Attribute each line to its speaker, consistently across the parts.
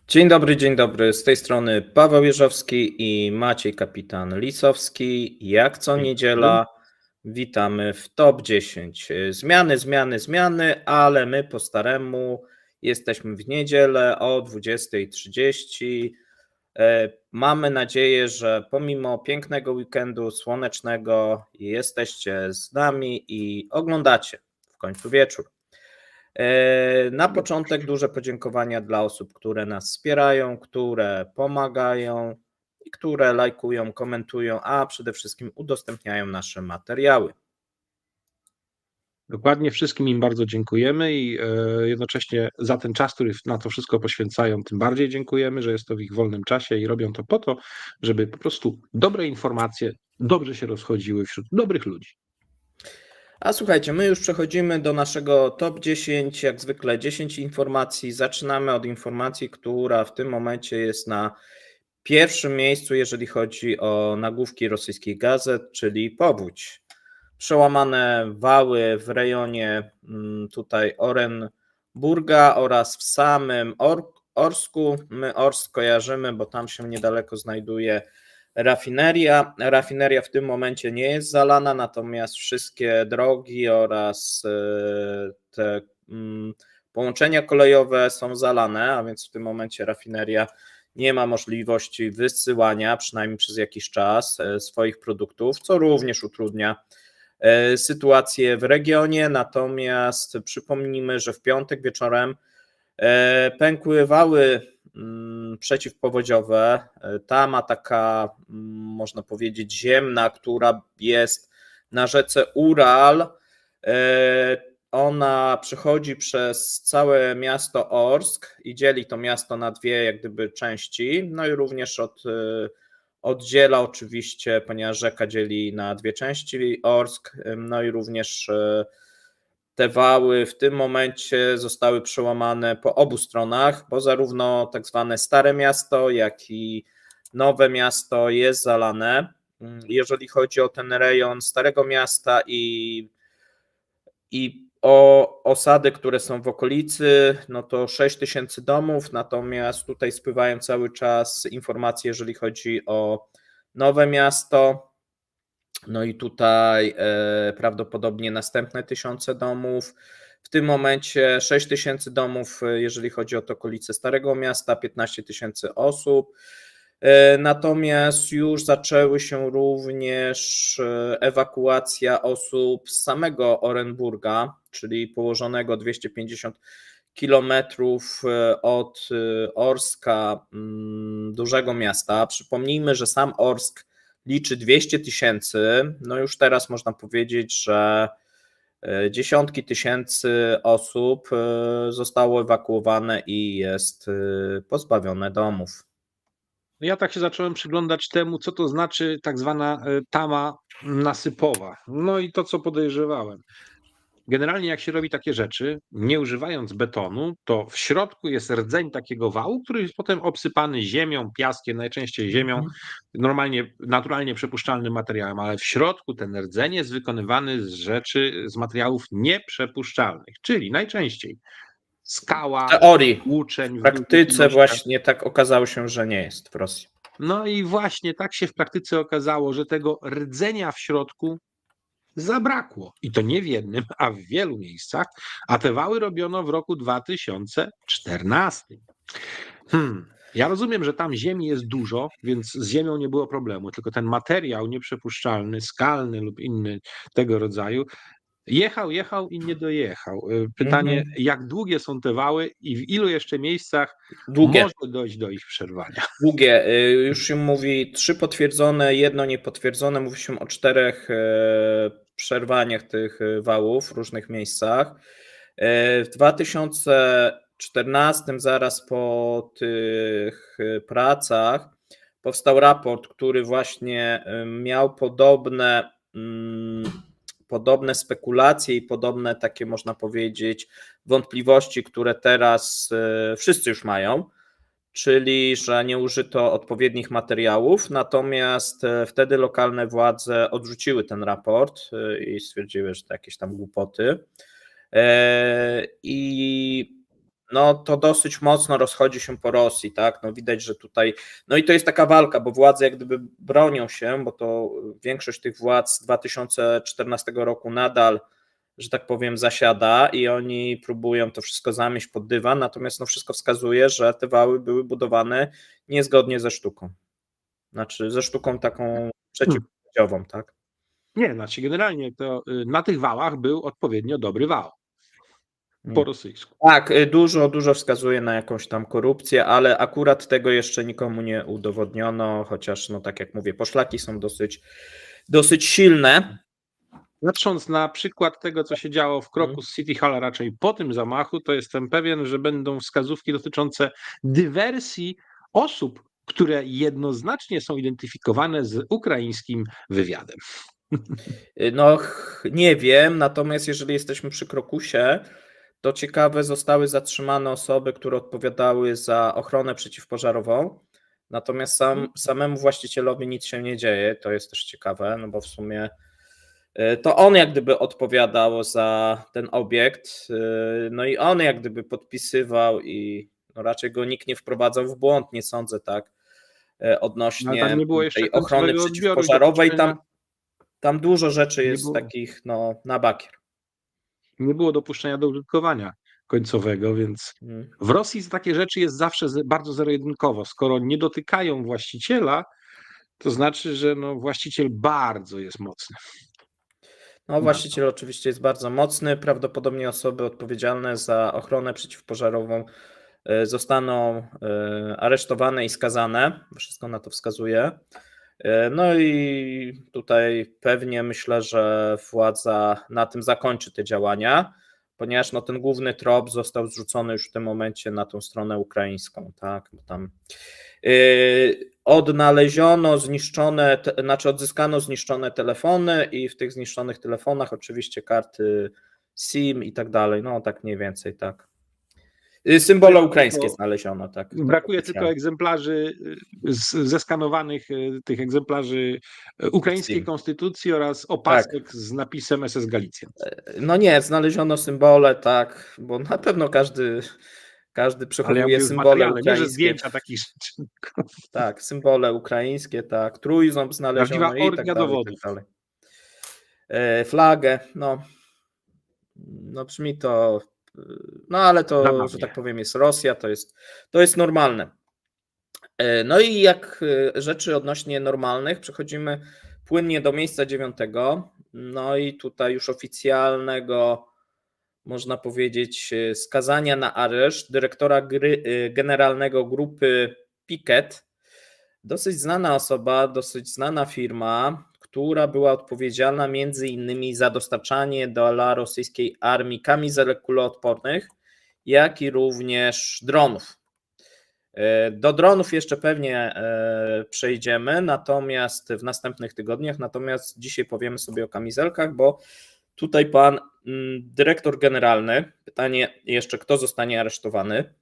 Speaker 1: Dzień dobry. Z tej strony Paweł Jeżowski i Maciej Kapitan Lisowski. Jak co
Speaker 2: Dzień dobry.
Speaker 1: niedziela witamy w Top 10. Zmiany, ale my po staremu jesteśmy w niedzielę o 20:30. Mamy nadzieję, że pomimo pięknego weekendu słonecznego jesteście z nami i oglądacie w końcu wieczór. Na początek duże podziękowania dla osób, które nas wspierają, które pomagają i które lajkują, komentują, a przede wszystkim udostępniają nasze materiały.
Speaker 2: Dokładnie, wszystkim im bardzo dziękujemy i jednocześnie za ten czas, który na to wszystko poświęcają, tym bardziej dziękujemy, że jest to w ich wolnym czasie i robią to po to, żeby po prostu dobre informacje dobrze się rozchodziły wśród dobrych ludzi.
Speaker 1: A słuchajcie, my już przechodzimy do naszego top 10, jak zwykle 10 informacji. Zaczynamy od informacji, która w tym momencie jest na pierwszym miejscu, jeżeli chodzi o nagłówki rosyjskich gazet, czyli powódź. Przełamane wały w rejonie tutaj Orenburga oraz w samym Orsku. My Orsk kojarzymy, bo tam się niedaleko znajduje rafineria. Rafineria w tym momencie nie jest zalana, natomiast wszystkie drogi oraz te połączenia kolejowe są zalane, a więc w tym momencie rafineria nie ma możliwości wysyłania, przynajmniej przez jakiś czas, swoich produktów, co również utrudnia sytuację w regionie. Natomiast przypomnijmy, że w piątek wieczorem pękły wały przeciwpowodziowe. Tama taka, można powiedzieć, ziemna, która jest na rzece Ural. Ona przechodzi przez całe miasto Orsk i dzieli to miasto na dwie jak gdyby części, no i również oddziela oczywiście, ponieważ rzeka dzieli na dwie części Orsk, no i również te wały w tym momencie zostały przełamane po obu stronach, bo zarówno tak zwane Stare Miasto, jak i Nowe Miasto jest zalane. Jeżeli chodzi o ten rejon Starego Miasta i o osady, które są w okolicy, no to 6000 domów, natomiast tutaj spływają cały czas informacje, jeżeli chodzi o Nowe Miasto. No i tutaj prawdopodobnie następne tysiące domów. W tym momencie 6000 domów, jeżeli chodzi o okolice Starego Miasta, 15 000 osób. Natomiast już zaczęły się również ewakuacja osób z samego Orenburga, czyli położonego 250 kilometrów od Orska, dużego miasta. Przypomnijmy, że sam Orsk liczy 200 000. No już teraz można powiedzieć, że dziesiątki tysięcy osób zostało ewakuowane i jest pozbawione domów.
Speaker 2: Ja tak się zacząłem przyglądać temu, co to znaczy tak zwana tama nasypowa. No i to, co podejrzewałem. Generalnie jak się robi takie rzeczy, nie używając betonu, to w środku jest rdzeń takiego wału, który jest potem obsypany ziemią, piaskiem, najczęściej ziemią, normalnie, naturalnie przepuszczalnym materiałem, ale w środku ten rdzeń jest wykonywany z materiałów nieprzepuszczalnych, czyli najczęściej
Speaker 1: W
Speaker 2: skała,
Speaker 1: teorii,
Speaker 2: łuczeń
Speaker 1: w
Speaker 2: w dużych
Speaker 1: praktyce
Speaker 2: ilościach.
Speaker 1: właśnie tak okazało się, że nie jest w Rosji.
Speaker 2: No i właśnie tak się w praktyce okazało, że tego rdzenia w środku zabrakło. I to nie w jednym, a w wielu miejscach, a te wały robiono w roku 2014. Ja rozumiem, że tam ziemi jest dużo, więc z ziemią nie było problemu, tylko ten materiał nieprzepuszczalny, skalny lub inny tego rodzaju, jechał i nie dojechał. Pytanie, jak długie są te wały i w ilu jeszcze miejscach
Speaker 1: Długie,
Speaker 2: może dojść do ich przerwania?
Speaker 1: długie. Już się mówi 3 potwierdzone, 1 niepotwierdzone. Mówi się o 4 przerwaniach tych wałów w różnych miejscach. W 2014, zaraz po tych pracach, powstał raport, który właśnie miał podobne spekulacje i podobne takie, można powiedzieć, wątpliwości, które teraz wszyscy już mają, czyli że nie użyto odpowiednich materiałów, natomiast wtedy lokalne władze odrzuciły ten raport i stwierdziły, że to jakieś tam głupoty. I no to dosyć mocno rozchodzi się po Rosji, tak? No widać, że tutaj, no i to jest taka walka, bo władze jak gdyby bronią się, bo to większość tych władz z 2014 roku nadal, że tak powiem, zasiada i oni próbują to wszystko zamieść pod dywan, natomiast no wszystko wskazuje, że te wały były budowane niezgodnie ze sztuką. Znaczy ze sztuką taką przeciwpowodziową, tak?
Speaker 2: Nie, znaczy generalnie to na tych wałach był odpowiednio dobry wał po rosyjsku.
Speaker 1: Tak, dużo wskazuje na jakąś tam korupcję, ale akurat tego jeszcze nikomu nie udowodniono, chociaż, no tak jak mówię, poszlaki są dosyć silne.
Speaker 2: Patrząc na przykład tego, co się działo w Crocus City Hall, a raczej po tym zamachu, to jestem pewien, że będą wskazówki dotyczące dywersji osób, które jednoznacznie są identyfikowane z ukraińskim wywiadem.
Speaker 1: No nie wiem, natomiast jeżeli jesteśmy przy Krokusie, to ciekawe, zostały zatrzymane osoby, które odpowiadały za ochronę przeciwpożarową, natomiast samemu właścicielowi nic się nie dzieje, to jest też ciekawe, no bo w sumie to on jak gdyby odpowiadał za ten obiekt, no i on jak gdyby podpisywał i no raczej go nikt nie wprowadzał w błąd, nie sądzę tak,
Speaker 2: Ale
Speaker 1: odnośnie
Speaker 2: tam nie było jeszcze
Speaker 1: tej ochrony
Speaker 2: końcowego odbioru i
Speaker 1: przeciwpożarowej,
Speaker 2: dopuszczenia-
Speaker 1: tam dużo rzeczy
Speaker 2: Nie
Speaker 1: jest
Speaker 2: było.
Speaker 1: takich no, na bakier.
Speaker 2: nie było dopuszczenia do użytkowania końcowego, więc w Rosji za takie rzeczy jest zawsze bardzo zero-jedynkowo. Skoro nie dotykają właściciela, to znaczy, że no właściciel bardzo jest mocny.
Speaker 1: No, właściciel oczywiście jest bardzo mocny. Prawdopodobnie osoby odpowiedzialne za ochronę przeciwpożarową zostaną aresztowane i skazane. Wszystko na to wskazuje. No i tutaj pewnie myślę, że władza na tym zakończy te działania, ponieważ no, ten główny trop został zrzucony już w tym momencie na tą stronę ukraińską, tak? Bo tam odnaleziono zniszczone, znaczy odzyskano zniszczone telefony i w tych zniszczonych telefonach oczywiście karty SIM i tak dalej, no tak mniej więcej, tak. Symbole ukraińskie znaleziono, tak.
Speaker 2: Brakuje tylko egzemplarzy zeskanowanych, tych egzemplarzy ukraińskiej konstytucji oraz opasek z napisem SS Galicjan.
Speaker 1: No nie, znaleziono symbole, tak, bo na pewno każdy przechowuje symbole ukraińskie.
Speaker 2: Nie, że zdjęcia takich rzeczy.
Speaker 1: Tak, symbole ukraińskie, tak, trójząb znaleziono i tak dalej, i tak dalej. Flagę, no brzmi to, no ale to,
Speaker 2: Zabawnie.
Speaker 1: że tak powiem, jest Rosja, to jest normalne. No i jak rzeczy odnośnie normalnych, przechodzimy płynnie do miejsca 9. No i tutaj już oficjalnego, można powiedzieć, skazania na areszt dyrektora generalnego grupy Picket. Dosyć znana osoba, dosyć znana firma, która była odpowiedzialna między innymi za dostarczanie dla rosyjskiej armii kamizelek kuloodpornych, jak i również dronów. Do dronów jeszcze pewnie przejdziemy, natomiast w następnych tygodniach, natomiast dzisiaj powiemy sobie o kamizelkach, bo tutaj pan dyrektor generalny, pytanie jeszcze, kto zostanie aresztowany,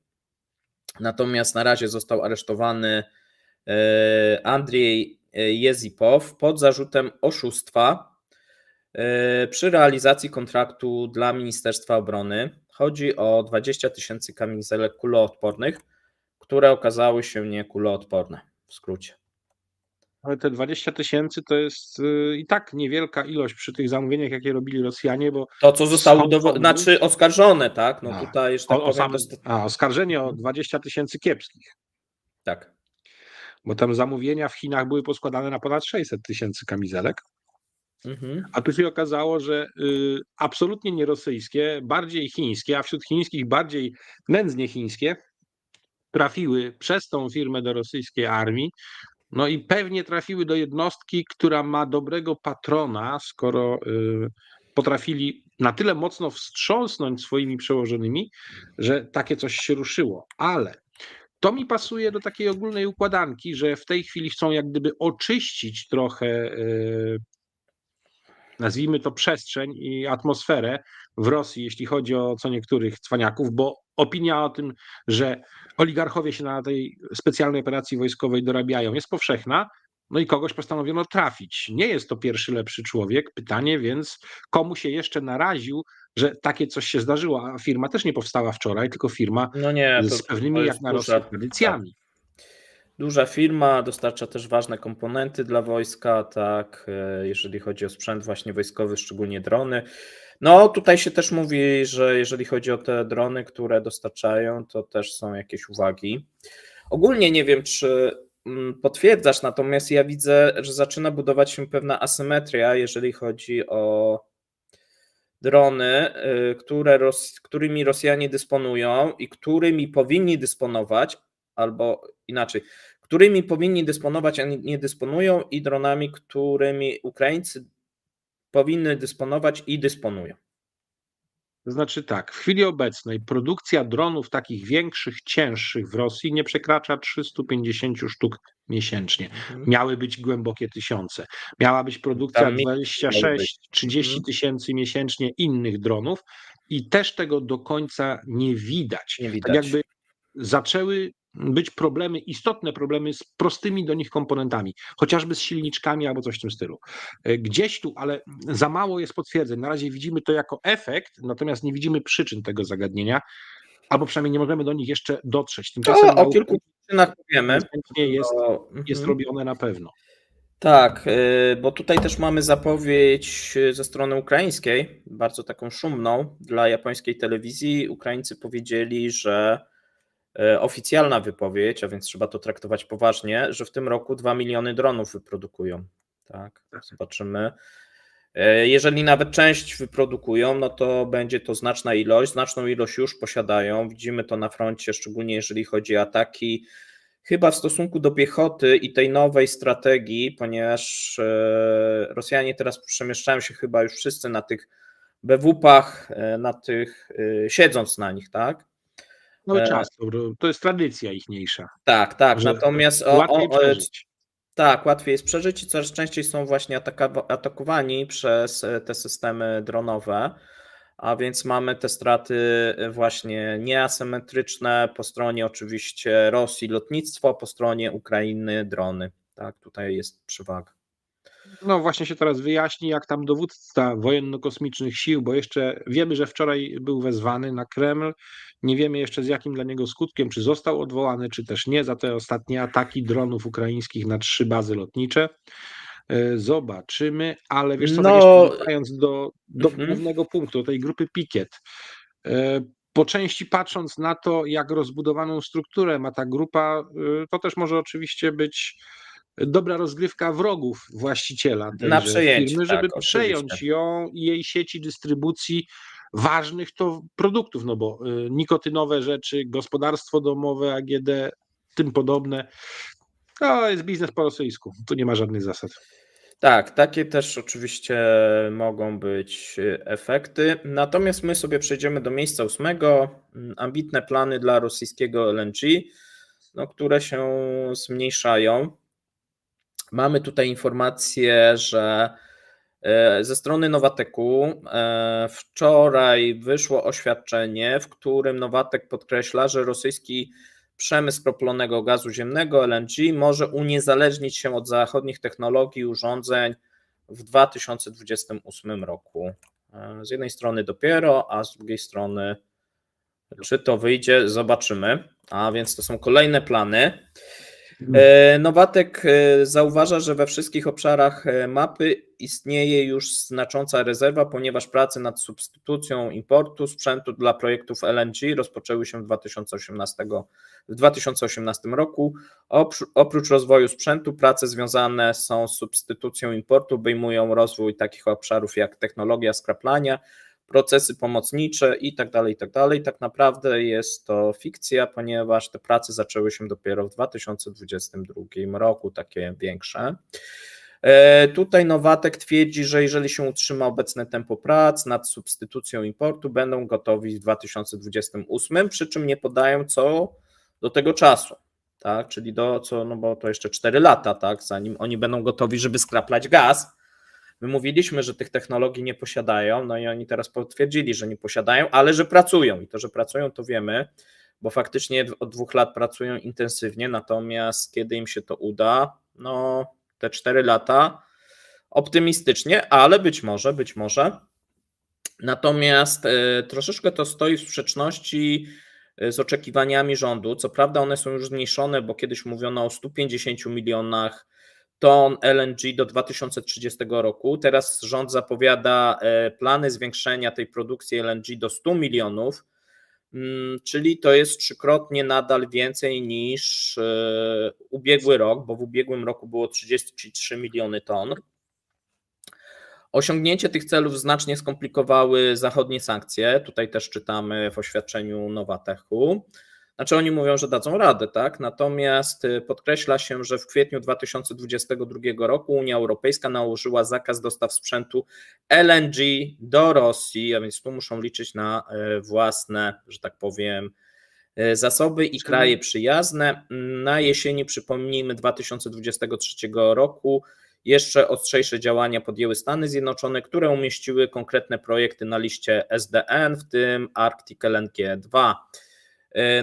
Speaker 1: natomiast na razie został aresztowany Andrzej Jezipow pod zarzutem oszustwa przy realizacji kontraktu dla Ministerstwa Obrony. Chodzi o 20 000 kamizelek kuloodpornych, które okazały się niekuloodporne, w skrócie.
Speaker 2: Ale te 20 000 to jest i tak niewielka ilość przy tych zamówieniach, jakie robili Rosjanie, bo
Speaker 1: to, co zostało znaczy oskarżone, tak? No tutaj, że tak powiem,
Speaker 2: oskarżenie o 20 000 kiepskich.
Speaker 1: Tak.
Speaker 2: Bo tam zamówienia w Chinach były poskładane na ponad 600 000 kamizelek. A tu się okazało, że absolutnie nie rosyjskie, bardziej chińskie, a wśród chińskich bardziej nędznie chińskie, trafiły przez tą firmę do rosyjskiej armii. No i pewnie trafiły do jednostki, która ma dobrego patrona, skoro potrafili na tyle mocno wstrząsnąć swoimi przełożonymi, że takie coś się ruszyło. Ale to mi pasuje do takiej ogólnej układanki, że w tej chwili chcą jak gdyby oczyścić trochę, nazwijmy to, przestrzeń i atmosferę w Rosji, jeśli chodzi o co niektórych cwaniaków, bo opinia o tym, że oligarchowie się na tej specjalnej operacji wojskowej dorabiają, jest powszechna, no i kogoś postanowiono trafić. Nie jest to pierwszy lepszy człowiek. Pytanie więc, komu się jeszcze naraził, że takie coś się zdarzyło, a firma też nie powstała wczoraj, tylko firma
Speaker 1: No nie,
Speaker 2: z
Speaker 1: to
Speaker 2: pewnymi jak
Speaker 1: jest
Speaker 2: na Rosję
Speaker 1: duża, tak,
Speaker 2: tradycjami.
Speaker 1: duża firma, dostarcza też ważne komponenty dla wojska, tak, jeżeli chodzi o sprzęt właśnie wojskowy, szczególnie drony. No tutaj się też mówi, że jeżeli chodzi o te drony, które dostarczają, to też są jakieś uwagi. Ogólnie nie wiem, czy potwierdzasz, natomiast ja widzę, że zaczyna budować się pewna asymetria, jeżeli chodzi o drony, którymi Rosjanie dysponują i którymi powinni dysponować, albo inaczej, którymi powinni dysponować, a nie dysponują, i dronami, którymi Ukraińcy powinny dysponować i dysponują.
Speaker 2: To znaczy tak, w chwili obecnej produkcja dronów takich większych, cięższych w Rosji nie przekracza 350 sztuk miesięcznie.
Speaker 1: Mhm.
Speaker 2: Miały być głębokie tysiące. Miała być produkcja
Speaker 1: Tam miały być.
Speaker 2: 26-30
Speaker 1: Mhm.
Speaker 2: tysięcy miesięcznie innych dronów i też tego do końca nie widać.
Speaker 1: Nie
Speaker 2: Tak
Speaker 1: widać.
Speaker 2: jakby zaczęły być problemy, istotne problemy z prostymi do nich komponentami, chociażby z silniczkami albo coś w tym stylu. Gdzieś tu, ale za mało jest potwierdzeń. Na razie widzimy to jako efekt, natomiast nie widzimy przyczyn tego zagadnienia, albo przynajmniej nie możemy do nich jeszcze dotrzeć.
Speaker 1: To
Speaker 2: Tymczasem
Speaker 1: o
Speaker 2: nauka
Speaker 1: kilku przyczynach powiemy.
Speaker 2: ewidentnie
Speaker 1: Bo,
Speaker 2: jest robione na pewno.
Speaker 1: tak, bo tutaj też mamy zapowiedź ze strony ukraińskiej, bardzo taką szumną dla japońskiej telewizji. Ukraińcy powiedzieli, że oficjalna wypowiedź, a więc trzeba to traktować poważnie, że w tym roku 2 miliony dronów wyprodukują. Tak, zobaczymy. Jeżeli nawet część wyprodukują, no to będzie to znaczna ilość. Znaczną ilość już posiadają. Widzimy to na froncie, szczególnie jeżeli chodzi o ataki. Chyba w stosunku do piechoty i tej nowej strategii, ponieważ Rosjanie teraz przemieszczają się chyba już wszyscy na tych BW-pach, siedząc na nich, tak?
Speaker 2: Cały czas, to jest tradycja ichniejsza,
Speaker 1: Tak, tak.
Speaker 2: że
Speaker 1: Natomiast
Speaker 2: łatwiej przeżyć.
Speaker 1: tak, łatwiej jest przeżyć i coraz częściej są właśnie atakowani przez te systemy dronowe, a więc mamy te straty właśnie nieasymetryczne, po stronie oczywiście Rosji lotnictwo, po stronie Ukrainy drony. Tak, tutaj jest przewaga.
Speaker 2: No właśnie się teraz wyjaśni, jak tam dowódca wojenno-kosmicznych sił, bo jeszcze wiemy, że wczoraj był wezwany na Kreml. Nie wiemy jeszcze z jakim dla niego skutkiem, czy został odwołany, czy też nie, za te ostatnie ataki dronów ukraińskich na 3 bazy lotnicze. Zobaczymy, ale wiesz co, tak jeszcze
Speaker 1: No,
Speaker 2: wracając do głównego punktu, do tej grupy Pikiet. Po części patrząc na to, jak rozbudowaną strukturę ma ta grupa, to też może oczywiście być dobra rozgrywka wrogów właściciela
Speaker 1: na
Speaker 2: tejże
Speaker 1: przejęcie,
Speaker 2: firmy, żeby
Speaker 1: tak, oczywiście.
Speaker 2: przejąć ją i jej sieci dystrybucji ważnych to produktów, no bo nikotynowe rzeczy, gospodarstwo domowe, AGD, tym podobne. To jest biznes po rosyjsku, tu nie ma żadnych zasad.
Speaker 1: Tak, takie też oczywiście mogą być efekty. Natomiast my sobie przejdziemy do miejsca 8. Ambitne plany dla rosyjskiego LNG, no, które się zmniejszają. Mamy tutaj informację, że ze strony Nowateku wczoraj wyszło oświadczenie, w którym Nowatek podkreśla, że rosyjski przemysł kroplonego gazu ziemnego LNG może uniezależnić się od zachodnich technologii i urządzeń w 2028 roku. Z jednej strony dopiero, a z drugiej strony, czy to wyjdzie, zobaczymy. A więc to są kolejne plany. Nowatek zauważa, że we wszystkich obszarach mapy istnieje już znacząca rezerwa, ponieważ prace nad substytucją importu sprzętu dla projektów LNG rozpoczęły się w 2018 roku. Oprócz rozwoju sprzętu, prace związane są z substytucją importu obejmują rozwój takich obszarów jak technologia skraplania, procesy pomocnicze i tak dalej, i tak dalej. Tak naprawdę jest to fikcja, ponieważ te prace zaczęły się dopiero w 2022 roku, takie większe. Tutaj Nowatek twierdzi, że jeżeli się utrzyma obecne tempo prac nad substytucją importu, będą gotowi w 2028, przy czym nie podają co do tego czasu, tak? Czyli no bo to jeszcze 4 lata, tak? Zanim oni będą gotowi, żeby skraplać gaz. My mówiliśmy, że tych technologii nie posiadają, no i oni teraz potwierdzili, że nie posiadają, ale że pracują. I to, że pracują, to wiemy, bo faktycznie od 2 lat pracują intensywnie, natomiast kiedy im się to uda, no te 4 lata optymistycznie, ale być może. Natomiast troszeczkę to stoi w sprzeczności z oczekiwaniami rządu. Co prawda one są już zmniejszone, bo kiedyś mówiono o 150 milionach ton LNG do 2030 roku. Teraz rząd zapowiada plany zwiększenia tej produkcji LNG do 100 milionów, czyli to jest trzykrotnie nadal więcej niż ubiegły rok, bo w ubiegłym roku było 33 miliony ton. Osiągnięcie tych celów znacznie skomplikowały zachodnie sankcje. Tutaj też czytamy w oświadczeniu Novatechu. Znaczy oni mówią, że dadzą radę, tak? Natomiast podkreśla się, że w kwietniu 2022 roku Unia Europejska nałożyła zakaz dostaw sprzętu LNG do Rosji, a więc tu muszą liczyć na własne, że tak powiem, zasoby i kraje przyjazne. Na jesieni, przypomnijmy, 2023 roku jeszcze ostrzejsze działania podjęły Stany Zjednoczone, które umieściły konkretne projekty na liście SDN, w tym Arctic LNG 2.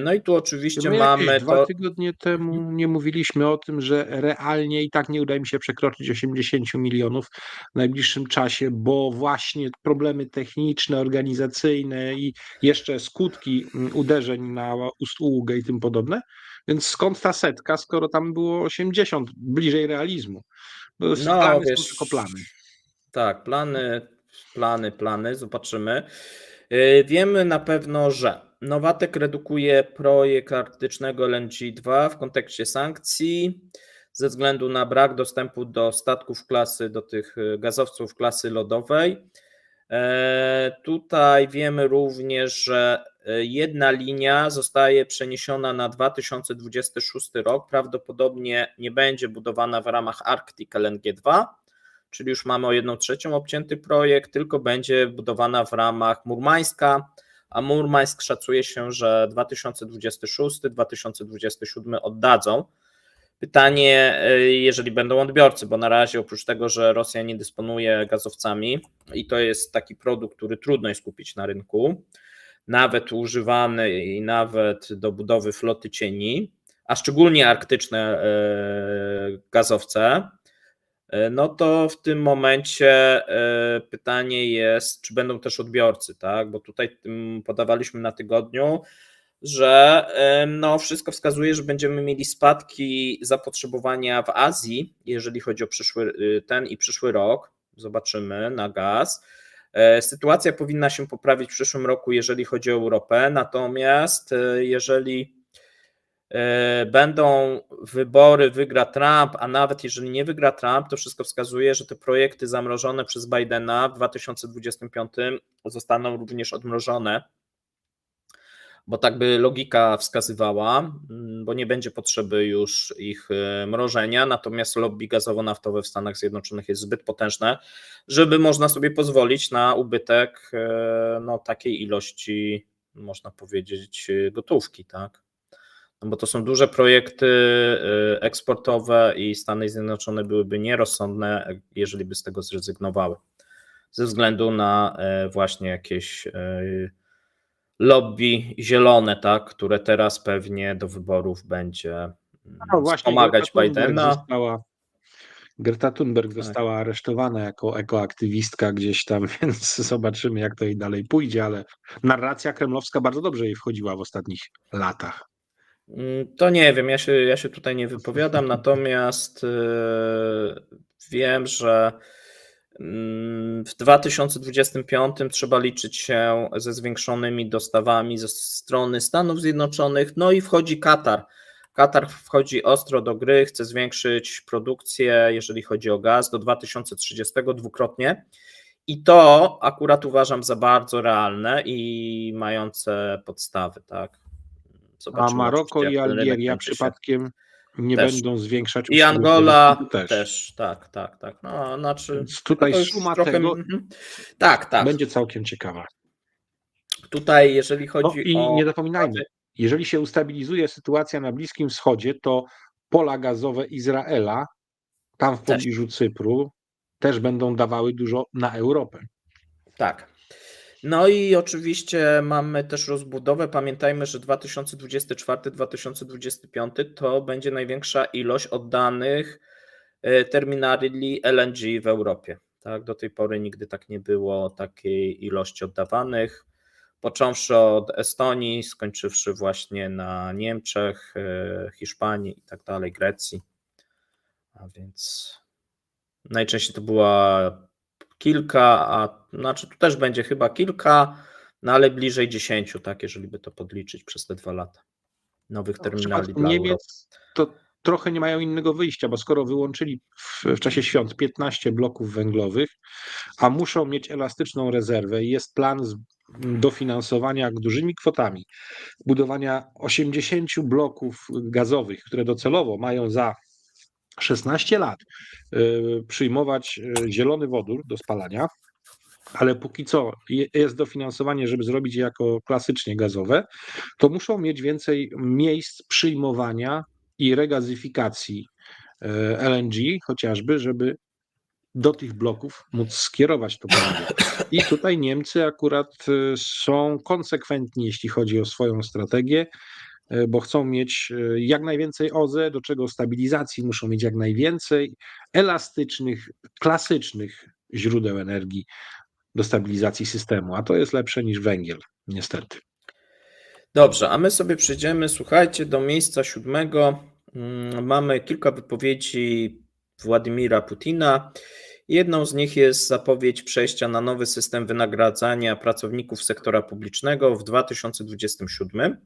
Speaker 1: No i tu oczywiście
Speaker 2: My
Speaker 1: mamy
Speaker 2: jakieś 2
Speaker 1: to.
Speaker 2: tygodnie temu nie mówiliśmy o tym, że realnie i tak nie uda mi się przekroczyć 80 milionów w najbliższym czasie, bo właśnie problemy techniczne, organizacyjne i jeszcze skutki uderzeń na Ust-Ługę i tym podobne. Więc skąd ta setka, skoro tam było 80, bliżej realizmu? Plany są
Speaker 1: Wiesz,
Speaker 2: tylko plany.
Speaker 1: Tak, plany, zobaczymy. Wiemy na pewno, że Novatek redukuje projekt arktycznego LNG-2 w kontekście sankcji ze względu na brak dostępu do statków klasy, do tych gazowców klasy lodowej. Tutaj wiemy również, że jedna linia zostaje przeniesiona na 2026 rok. Prawdopodobnie nie będzie budowana w ramach Arctic LNG-2, czyli już mamy o 1/3 obcięty projekt, tylko będzie budowana w ramach Murmańska, a Murmańsk szacuje się, że 2026-2027 oddadzą. Pytanie, jeżeli będą odbiorcy, bo na razie oprócz tego, że Rosja nie dysponuje gazowcami i to jest taki produkt, który trudno jest kupić na rynku, nawet używany i nawet do budowy floty cieni, a szczególnie arktyczne gazowce, no to w tym momencie pytanie jest, czy będą też odbiorcy, tak? Bo tutaj podawaliśmy na tygodniu, że no wszystko wskazuje, że będziemy mieli spadki zapotrzebowania w Azji, jeżeli chodzi o przyszły rok. Zobaczymy na gaz. Sytuacja powinna się poprawić w przyszłym roku, jeżeli chodzi o Europę, natomiast jeżeli będą wybory, wygra Trump, a nawet jeżeli nie wygra Trump, to wszystko wskazuje, że te projekty zamrożone przez Bidena w 2025 zostaną również odmrożone, bo tak by logika wskazywała, bo nie będzie potrzeby już ich mrożenia, natomiast lobby gazowo-naftowe w Stanach Zjednoczonych jest zbyt potężne, żeby można sobie pozwolić na ubytek takiej ilości, można powiedzieć, gotówki, tak? No bo to są duże projekty eksportowe i Stany Zjednoczone byłyby nierozsądne, jeżeli by z tego zrezygnowały, ze względu na właśnie jakieś lobby zielone, tak, które teraz pewnie do wyborów będzie wspomagać Bidena.
Speaker 2: Greta Thunberg
Speaker 1: Tak.
Speaker 2: została aresztowana jako ekoaktywista gdzieś tam, więc zobaczymy, jak to jej dalej pójdzie, ale narracja kremlowska bardzo dobrze jej wchodziła w ostatnich latach.
Speaker 1: To nie wiem, ja się tutaj nie wypowiadam, natomiast wiem, że w 2025 trzeba liczyć się ze zwiększonymi dostawami ze strony Stanów Zjednoczonych, no i wchodzi Katar. Katar wchodzi ostro do gry, chce zwiększyć produkcję, jeżeli chodzi o gaz, do 2030 dwukrotnie. I to akurat uważam za bardzo realne i mające podstawy, tak.
Speaker 2: A Maroko i Algieria przypadkiem nie będą zwiększać
Speaker 1: i Angola
Speaker 2: też.
Speaker 1: Tak. No, znaczy,
Speaker 2: Więc tutaj suma tego będzie całkiem ciekawa.
Speaker 1: Tutaj, jeżeli chodzi
Speaker 2: i nie zapominajmy, jeżeli się ustabilizuje sytuacja na Bliskim Wschodzie, to pola gazowe Izraela, tam w pobliżu Cypru, też będą dawały dużo na Europę.
Speaker 1: Tak. No i oczywiście mamy też rozbudowę. Pamiętajmy, że 2024-2025 to będzie największa ilość oddanych terminali LNG w Europie. Tak, do tej pory nigdy tak nie było takiej ilości oddawanych, począwszy od Estonii, skończywszy właśnie na Niemczech, Hiszpanii i tak dalej, Grecji. A więc najczęściej to była kilka, a znaczy tu też będzie chyba kilka, no ale bliżej 10, tak, jeżeli by to podliczyć przez te 2 lata nowych
Speaker 2: W
Speaker 1: terminali
Speaker 2: przypadku
Speaker 1: dla Europy.
Speaker 2: Niemiec to trochę nie mają innego wyjścia, bo skoro wyłączyli w czasie świąt 15 bloków węglowych, a muszą mieć elastyczną rezerwę i jest plan dofinansowania dużymi kwotami budowania 80 bloków gazowych, które docelowo mają za 16 lat przyjmować zielony wodór do spalania, ale póki co jest dofinansowanie, żeby zrobić je jako klasycznie gazowe, to muszą mieć więcej miejsc przyjmowania i regazyfikacji LNG chociażby, żeby do tych bloków móc skierować to paliwo. I tutaj Niemcy akurat są konsekwentni, jeśli chodzi o swoją strategię, bo chcą mieć jak najwięcej OZE, do czego stabilizacji muszą mieć jak najwięcej elastycznych, klasycznych źródeł energii do stabilizacji systemu, a to jest lepsze niż węgiel, niestety.
Speaker 1: Dobrze, a my sobie przejdziemy, słuchajcie, do miejsca 7. Mamy kilka wypowiedzi Władimira Putina. Jedną z nich jest zapowiedź przejścia na nowy system wynagradzania pracowników sektora publicznego w 2027.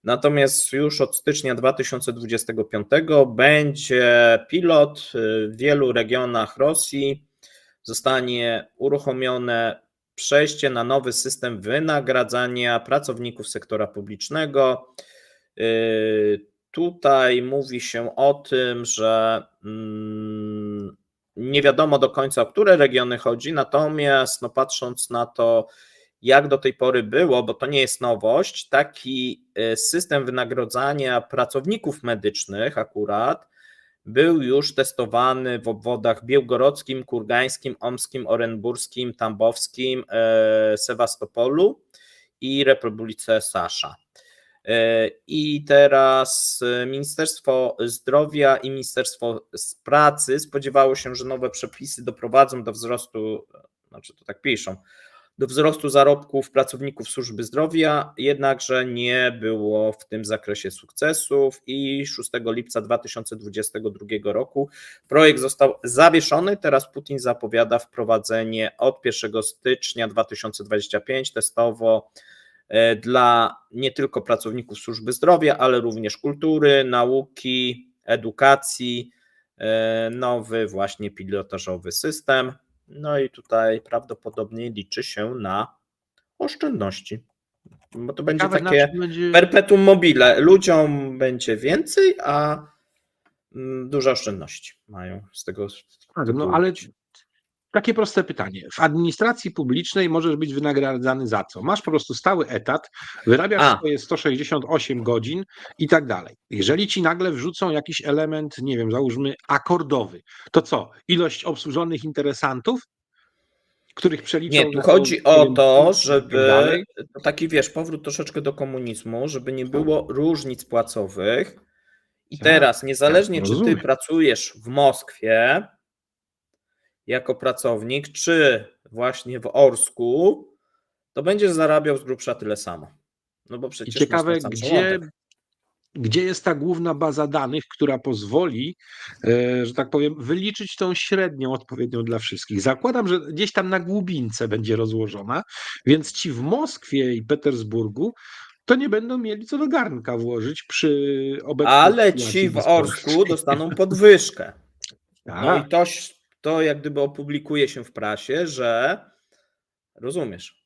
Speaker 1: Natomiast już od stycznia 2025 będzie pilot w wielu regionach Rosji. Zostanie uruchomione przejście na nowy system wynagradzania pracowników sektora publicznego. Tutaj mówi się o tym, że nie wiadomo do końca, o które regiony chodzi, natomiast patrząc na to, jak do tej pory było, bo to nie jest nowość, taki system wynagradzania pracowników medycznych akurat był już testowany w obwodach białgorodzkim, kurgańskim, omskim, orenburskim, tambowskim, Sewastopolu i Republice Sasza. I teraz Ministerstwo Zdrowia i Ministerstwo Pracy spodziewało się, że nowe przepisy doprowadzą do wzrostu, znaczy to tak piszą, do wzrostu zarobków pracowników służby zdrowia, jednakże nie było w tym zakresie sukcesów i 6 lipca 2022 roku projekt został zawieszony. Teraz Putin zapowiada wprowadzenie od 1 stycznia 2025 testowo dla nie tylko pracowników służby zdrowia, ale również kultury, nauki, edukacji, nowy właśnie pilotażowy system. No i tutaj prawdopodobnie liczy się na oszczędności, bo to będzie takie perpetuum mobile. Ludziom będzie więcej, a duże oszczędności mają z tego.
Speaker 2: No ale takie proste pytanie. W administracji publicznej możesz być wynagradzany za co? Masz po prostu stały etat, wyrabiasz swoje 168 godzin i tak dalej. Jeżeli ci nagle wrzucą jakiś element, nie wiem, załóżmy akordowy, to co? Ilość obsłużonych interesantów, których przeliczą.
Speaker 1: Nie, tu chodzi o to, żeby taki, wiesz, powrót troszeczkę do komunizmu, żeby nie było różnic płacowych. I teraz, niezależnie czy ty pracujesz w Moskwie jako pracownik, czy właśnie w Orsku, to będziesz zarabiał z grubsza tyle samo. No bo przecież
Speaker 2: ciekawe, gdzie jest ta główna baza danych, która pozwoli, że tak powiem, wyliczyć tą średnią odpowiednią dla wszystkich. Zakładam, że gdzieś tam na głubince będzie rozłożona, więc ci w Moskwie i Petersburgu to nie będą mieli co do garnka włożyć przy obecnej
Speaker 1: Ale ci w Orsku dostaną podwyżkę. No i to jak gdyby opublikuje się w prasie, że rozumiesz.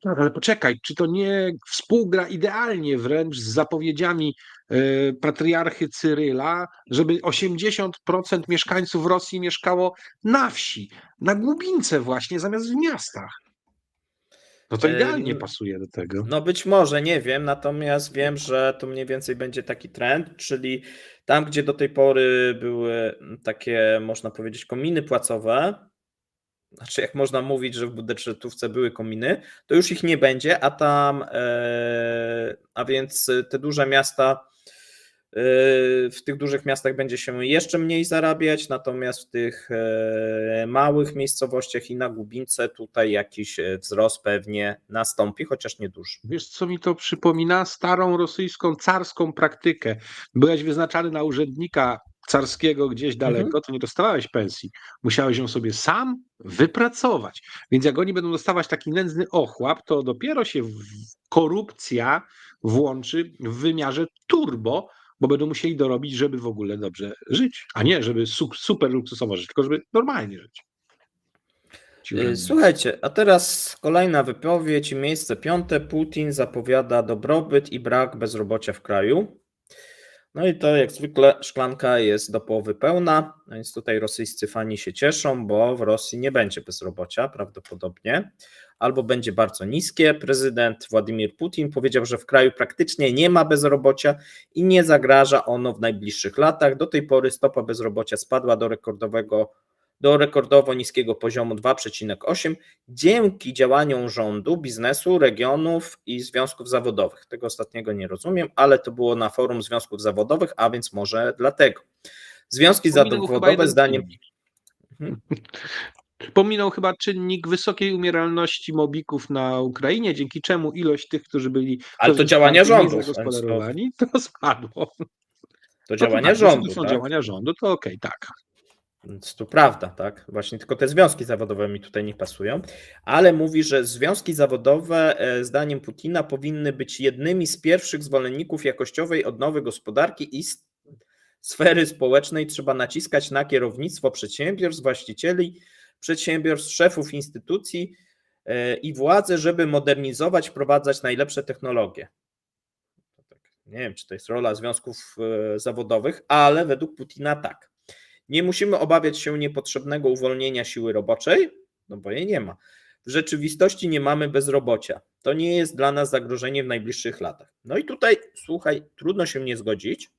Speaker 2: Tak, ale poczekaj, czy to nie współgra idealnie wręcz z zapowiedziami patriarchy Cyryla, żeby 80% mieszkańców Rosji mieszkało na wsi, na głubince właśnie, zamiast w miastach? No to idealnie pasuje do tego.
Speaker 1: No być może, nie wiem, natomiast wiem, że to mniej więcej będzie taki trend, czyli tam, gdzie do tej pory były takie, można powiedzieć, kominy płacowe, znaczy jak można mówić, że w budżetówce były kominy, to już ich nie będzie, a tam, a więc te duże miasta w tych dużych miastach będzie się jeszcze mniej zarabiać, natomiast w tych małych miejscowościach i na Głubince tutaj jakiś wzrost pewnie nastąpi, chociaż nieduży.
Speaker 2: Wiesz, co mi to przypomina? Starą rosyjską carską praktykę. Byłeś wyznaczany na urzędnika carskiego gdzieś daleko, to nie dostawałeś pensji. Musiałeś ją sobie sam wypracować. Więc jak oni będą dostawać taki nędzny ochłap, to dopiero się korupcja włączy w wymiarze turbo, bo będą musieli dorobić, żeby w ogóle dobrze żyć. A nie, żeby super luksusowo żyć, tylko żeby normalnie żyć.
Speaker 1: Słuchajcie, a teraz kolejna wypowiedź i miejsce 5. Putin zapowiada dobrobyt i brak bezrobocia w kraju. No i to jak zwykle szklanka jest do połowy pełna, więc tutaj rosyjscy fani się cieszą, bo w Rosji nie będzie bezrobocia prawdopodobnie, albo będzie bardzo niskie. Prezydent Władimir Putin powiedział, że w kraju praktycznie nie ma bezrobocia i nie zagraża ono w najbliższych latach. Do tej pory stopa bezrobocia spadła do rekordowo niskiego poziomu 2,8 dzięki działaniom rządu, biznesu, regionów i związków zawodowych. Tego ostatniego nie rozumiem, ale to było na forum związków zawodowych, a więc może dlatego. Związki zawodowe zdaniem...
Speaker 2: Pominął chyba czynnik wysokiej umieralności mobików na Ukrainie, dzięki czemu ilość tych, którzy byli
Speaker 1: ale to działania rządu
Speaker 2: zagospodarowani, to spadło.
Speaker 1: To działania rządu,
Speaker 2: to są
Speaker 1: tak?
Speaker 2: działania rządu, to okej, tak.
Speaker 1: Więc to prawda, tak? Właśnie tylko te związki zawodowe mi tutaj nie pasują, ale mówi, że związki zawodowe zdaniem Putina powinny być jednymi z pierwszych zwolenników jakościowej odnowy gospodarki i sfery społecznej. Trzeba naciskać na kierownictwo przedsiębiorstw, właścicieli przedsiębiorstw, szefów instytucji i władze, żeby modernizować, wprowadzać najlepsze technologie. Nie wiem, czy to jest rola związków zawodowych, ale według Putina tak. Nie musimy obawiać się niepotrzebnego uwolnienia siły roboczej, no bo jej nie ma. W rzeczywistości nie mamy bezrobocia. To nie jest dla nas zagrożenie w najbliższych latach. No i tutaj, słuchaj, trudno się nie zgodzić.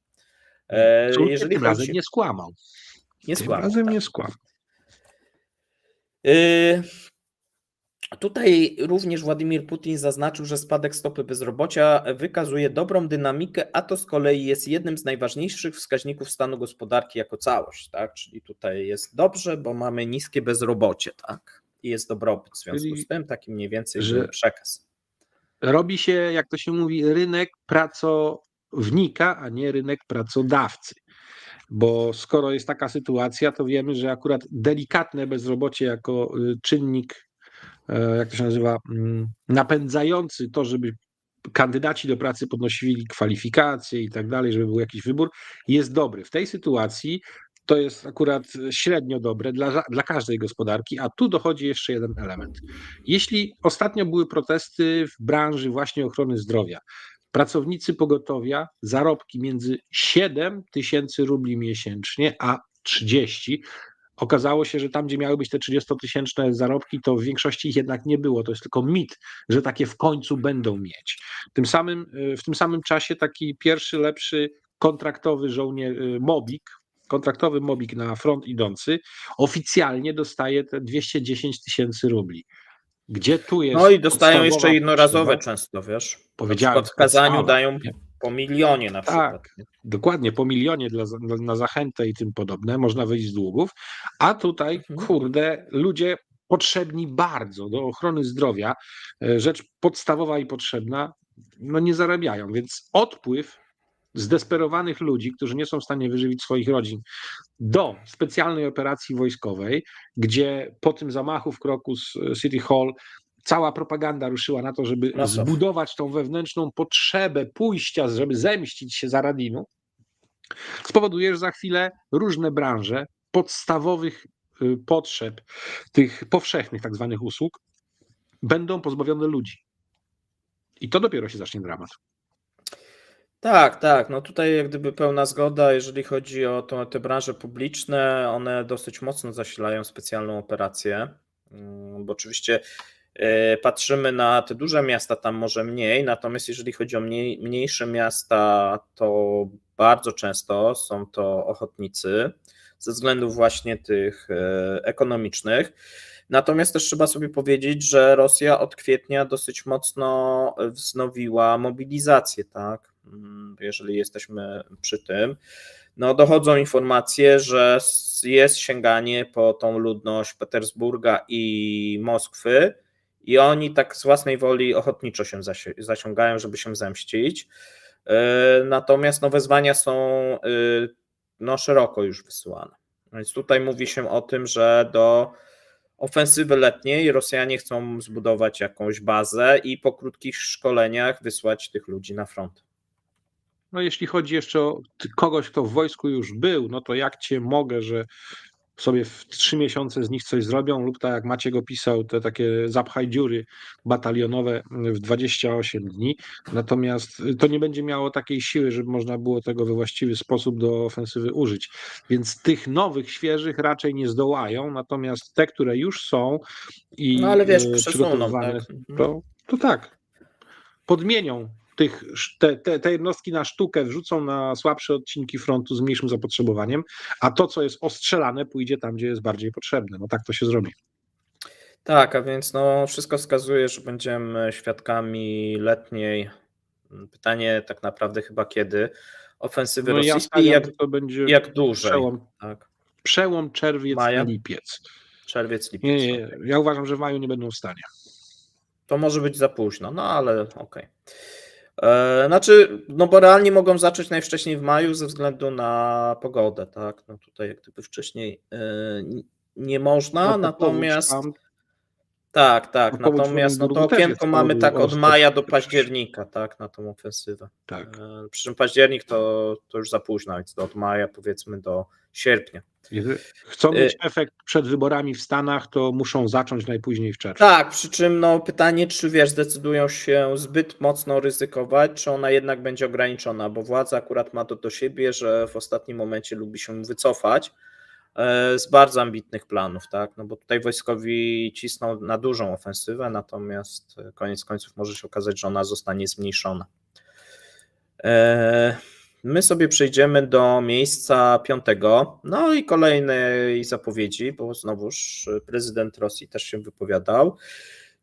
Speaker 2: Jeżeli tym razem nie skłamał. Nie skłamał.
Speaker 1: Tutaj również Władimir Putin zaznaczył, że spadek stopy bezrobocia wykazuje dobrą dynamikę, a to z kolei jest jednym z najważniejszych wskaźników stanu gospodarki jako całość. Tak? Czyli tutaj jest dobrze, bo mamy niskie bezrobocie, tak? I jest dobrobyt w związku z tym, taki mniej więcej przekaz.
Speaker 2: Robi się, jak to się mówi, rynek pracownika, a nie rynek pracodawcy. Bo skoro jest taka sytuacja, to wiemy, że akurat delikatne bezrobocie jako czynnik, jak to się nazywa, napędzający to, żeby kandydaci do pracy podnosili kwalifikacje i tak dalej, żeby był jakiś wybór, jest dobry. W tej sytuacji to jest akurat średnio dobre dla każdej gospodarki, a tu dochodzi jeszcze jeden element. Jeśli ostatnio były protesty w branży właśnie ochrony zdrowia, pracownicy pogotowia, zarobki między 7 tysięcy rubli miesięcznie, a 30. Okazało się, że tam, gdzie miały być te 30-tysięczne zarobki, to w większości ich jednak nie było. To jest tylko mit, że takie w końcu będą mieć. W tym samym czasie taki pierwszy, lepszy kontraktowy mobik na front idący oficjalnie dostaje te 210 tysięcy rubli. Gdzie tu jest?
Speaker 1: No i dostają jeszcze jednorazowe często, wiesz.
Speaker 2: Powiedziałem,
Speaker 1: na przykład w Kazaniu dają po milionie na przykład.
Speaker 2: Tak, dokładnie, po milionie na zachętę i tym podobne, można wyjść z długów, a tutaj, kurde, ludzie potrzebni bardzo do ochrony zdrowia, rzecz podstawowa i potrzebna, no nie zarabiają, więc odpływ zdesperowanych ludzi, którzy nie są w stanie wyżywić swoich rodzin, do specjalnej operacji wojskowej, gdzie po tym zamachu w kroku z City Hall cała propaganda ruszyła na to, żeby zbudować tą wewnętrzną potrzebę pójścia, żeby zemścić się za Radinu, spowoduje, że za chwilę różne branże podstawowych potrzeb, tych powszechnych tak zwanych usług, będą pozbawione ludzi. I to dopiero się zacznie dramat.
Speaker 1: Tak, no tutaj jak gdyby pełna zgoda, jeżeli chodzi o te branże publiczne, one dosyć mocno zasilają specjalną operację, bo oczywiście patrzymy na te duże miasta, tam może mniej, natomiast jeżeli chodzi o mniejsze miasta, to bardzo często są to ochotnicy ze względów właśnie tych ekonomicznych. Natomiast też trzeba sobie powiedzieć, że Rosja od kwietnia dosyć mocno wznowiła mobilizację, tak? jeżeli jesteśmy przy tym, no dochodzą informacje, że jest sięganie po tą ludność Petersburga i Moskwy i oni tak z własnej woli ochotniczo się zasiągają, żeby się zemścić. Natomiast no, wezwania są no, szeroko już wysyłane. Więc tutaj mówi się o tym, że do ofensywy letniej Rosjanie chcą zbudować jakąś bazę i po krótkich szkoleniach wysłać tych ludzi na front.
Speaker 2: No jeśli chodzi jeszcze o kogoś, kto w wojsku już był, no to jak cię mogę, że sobie w 3 miesiące z nich coś zrobią, lub tak jak Maciek opisał, te takie zapchaj dziury batalionowe w 28 dni. Natomiast to nie będzie miało takiej siły, żeby można było tego we właściwy sposób do ofensywy użyć. Więc tych nowych, świeżych raczej nie zdołają, natomiast te, które już są i
Speaker 1: No ale wiesz, przesuną,
Speaker 2: przygotowywane,
Speaker 1: tak?
Speaker 2: to tak, podmienią te jednostki na sztukę, wrzucą na słabsze odcinki frontu z mniejszym zapotrzebowaniem, a to, co jest ostrzelane, pójdzie tam, gdzie jest bardziej potrzebne. No tak to się zrobi.
Speaker 1: Tak, a więc no, wszystko wskazuje, że będziemy świadkami letniej, pytanie tak naprawdę chyba kiedy, ofensywy
Speaker 2: No ja
Speaker 1: rosyjskiej
Speaker 2: stawiam, że to będzie
Speaker 1: jak dłużej. Tak.
Speaker 2: Przełom czerwiec
Speaker 1: Maja?
Speaker 2: na lipiec.
Speaker 1: Czerwiec, lipiec.
Speaker 2: Nie, ja uważam, że w maju nie będą w stanie.
Speaker 1: To może być za późno, no ale okej. Znaczy, no bo realnie mogą zacząć najwcześniej w maju ze względu na pogodę, tak? No tutaj jak gdyby wcześniej nie można,
Speaker 2: No,
Speaker 1: natomiast
Speaker 2: tam,
Speaker 1: tak,
Speaker 2: w
Speaker 1: natomiast no to
Speaker 2: Orlenburgu też jest
Speaker 1: okienko mamy tak od
Speaker 2: ostro
Speaker 1: maja do
Speaker 2: przecież.
Speaker 1: października, tak, na tą ofensywę.
Speaker 2: Tak.
Speaker 1: Przy czym październik to już za późno, więc to od maja powiedzmy do sierpnia.
Speaker 2: Jeżeli chcą mieć efekt przed wyborami w Stanach, to muszą zacząć najpóźniej w czerwcu.
Speaker 1: Tak, przy czym no pytanie, czy wiesz, zdecydują się zbyt mocno ryzykować, czy ona jednak będzie ograniczona, bo władza akurat ma to do siebie, że w ostatnim momencie lubi się wycofać z bardzo ambitnych planów, tak, no bo tutaj wojskowi cisną na dużą ofensywę, natomiast koniec końców może się okazać, że ona zostanie zmniejszona. My sobie przejdziemy do miejsca 5, no i kolejnej zapowiedzi, bo znowuż prezydent Rosji też się wypowiadał,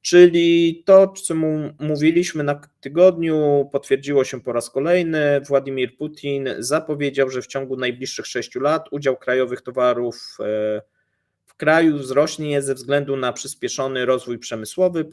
Speaker 1: czyli to, co mówiliśmy na tygodniu, potwierdziło się po raz kolejny. Władimir Putin zapowiedział, że w ciągu najbliższych 6 lat udział krajowych towarów w kraju wzrośnie ze względu na przyspieszony rozwój przemysłowy.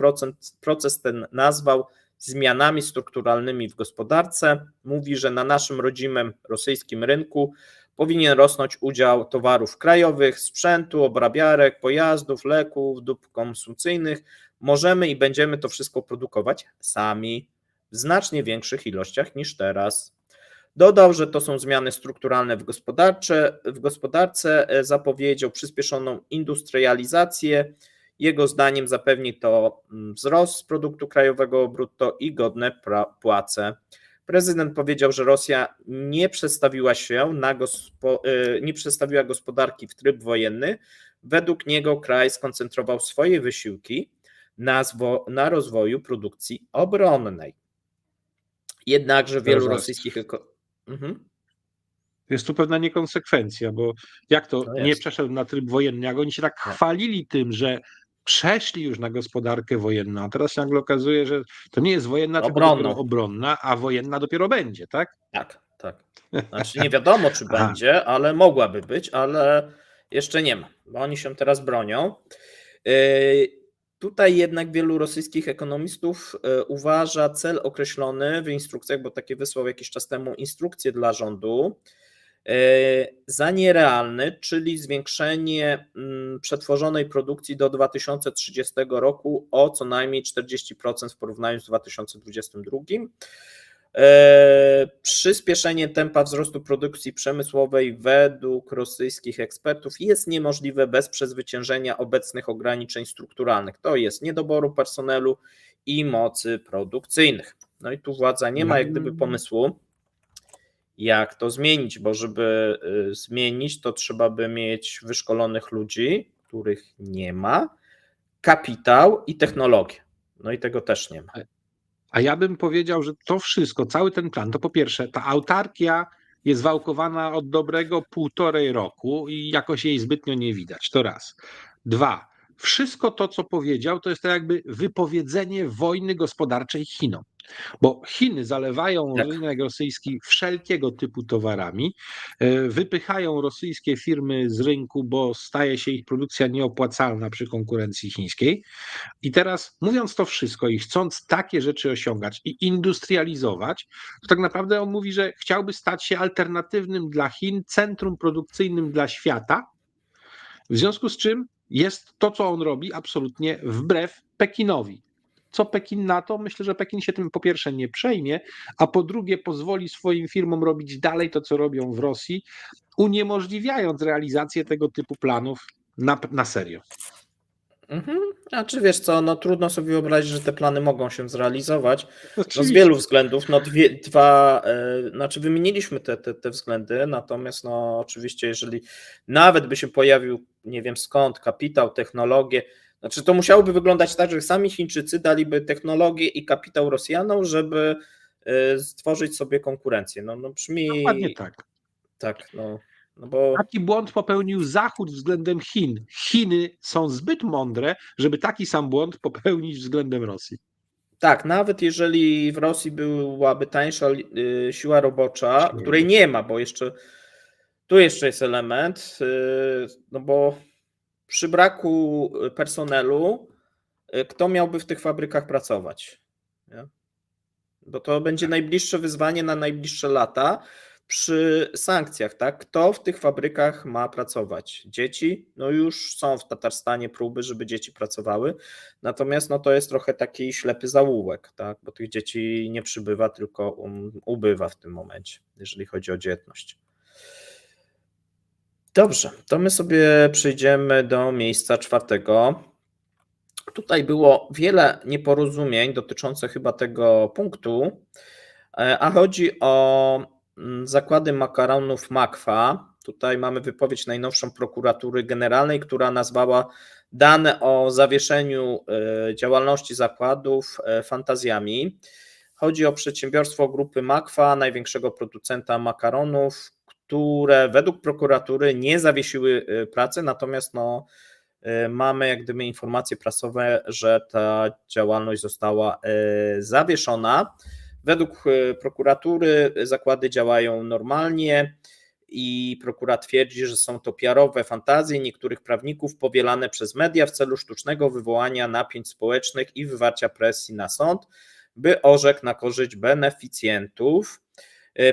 Speaker 1: Proces ten nazwał zmianami strukturalnymi w gospodarce. Mówi, że na naszym rodzimym rosyjskim rynku powinien rosnąć udział towarów krajowych, sprzętu, obrabiarek, pojazdów, leków, dóbr konsumpcyjnych. Możemy i będziemy to wszystko produkować sami w znacznie większych ilościach niż teraz. Dodał, że to są zmiany strukturalne w gospodarce, zapowiedział przyspieszoną industrializację. Jego zdaniem zapewni to wzrost produktu krajowego brutto i godne płace. Prezydent powiedział, że Rosja nie przestawiła gospodarki w tryb wojenny. Według niego kraj skoncentrował swoje wysiłki na rozwoju produkcji obronnej. Jednakże wielu rosyjskich...
Speaker 2: Jest tu pewna niekonsekwencja, bo jak to nie przeszedł na tryb wojenny, jak oni się tak chwalili tym, że przeszli już na gospodarkę wojenną, a teraz się nagle okazuje, że to nie jest wojenna, tylko dopiero obronna, a wojenna dopiero będzie, tak?
Speaker 1: Tak. Znaczy nie wiadomo, czy będzie, ale mogłaby być, ale jeszcze nie ma, bo oni się teraz bronią. Tutaj jednak wielu rosyjskich ekonomistów uważa cel określony w instrukcjach, bo takie wysłał jakiś czas temu instrukcje dla rządu, za nierealny, czyli zwiększenie przetworzonej produkcji do 2030 roku o co najmniej 40% w porównaniu z 2022. Przyspieszenie tempa wzrostu produkcji przemysłowej według rosyjskich ekspertów jest niemożliwe bez przezwyciężenia obecnych ograniczeń strukturalnych. To jest niedoboru personelu i mocy produkcyjnych. No i tu władza nie ma jak gdyby pomysłu, jak to zmienić, bo żeby zmienić, to trzeba by mieć wyszkolonych ludzi, których nie ma, kapitał i technologię. No i tego też nie ma.
Speaker 2: A ja bym powiedział, że to wszystko, cały ten plan, to po pierwsze, ta autarkia jest wałkowana od dobrego 1,5 roku i jakoś jej zbytnio nie widać. To raz. 2. Wszystko to, co powiedział, to jest to jakby wypowiedzenie wojny gospodarczej Chinom. Bo Chiny zalewają
Speaker 1: Tak.
Speaker 2: rynek rosyjski wszelkiego typu towarami, wypychają rosyjskie firmy z rynku, bo staje się ich produkcja nieopłacalna przy konkurencji chińskiej. I teraz, mówiąc to wszystko i chcąc takie rzeczy osiągać i industrializować, to tak naprawdę on mówi, że chciałby stać się alternatywnym dla Chin centrum produkcyjnym dla świata, w związku z czym jest to, co on robi, absolutnie wbrew Pekinowi. Co Pekin na to? Myślę, że Pekin się tym po pierwsze nie przejmie, a po drugie pozwoli swoim firmom robić dalej to, co robią w Rosji, uniemożliwiając realizację tego typu planów na serio.
Speaker 1: A czy wiesz co, no trudno sobie wyobrazić, że te plany mogą się zrealizować. No z
Speaker 2: Oczywiście.
Speaker 1: wielu względów, no znaczy wymieniliśmy te względy, natomiast no oczywiście jeżeli nawet by się pojawił, nie wiem skąd, kapitał, technologie, znaczy to musiałoby wyglądać tak, że sami Chińczycy daliby technologię i kapitał Rosjanom, żeby stworzyć sobie konkurencję. No brzmi
Speaker 2: Dokładnie tak.
Speaker 1: tak, no bo...
Speaker 2: Taki błąd popełnił Zachód względem Chin. Chiny są zbyt mądre, żeby taki sam błąd popełnić względem Rosji.
Speaker 1: Tak, nawet jeżeli w Rosji byłaby tańsza siła robocza, której nie ma, bo tu jeszcze jest element, no bo przy braku personelu, kto miałby w tych fabrykach pracować? Nie? Bo to będzie najbliższe wyzwanie na najbliższe lata przy sankcjach, tak? Kto w tych fabrykach ma pracować? Dzieci? No już są w Tatarstanie próby, żeby dzieci pracowały, natomiast no to jest trochę taki ślepy zaułek, tak? Bo tych dzieci nie przybywa, tylko ubywa w tym momencie, jeżeli chodzi o dzietność. Dobrze, to my sobie przejdziemy do miejsca 4. Tutaj było wiele nieporozumień dotyczących chyba tego punktu, a chodzi o zakłady makaronów Makwa. Tutaj mamy wypowiedź najnowszą prokuratury generalnej, która nazwała dane o zawieszeniu działalności zakładów fantazjami. Chodzi o przedsiębiorstwo grupy Makwa, największego producenta makaronów, które według prokuratury nie zawiesiły pracy, natomiast mamy jak gdyby informacje prasowe, że ta działalność została zawieszona. Według prokuratury zakłady działają normalnie i prokuratura twierdzi, że są to PR-owe fantazje niektórych prawników powielane przez media w celu sztucznego wywołania napięć społecznych i wywarcia presji na sąd, by orzekł na korzyść beneficjentów.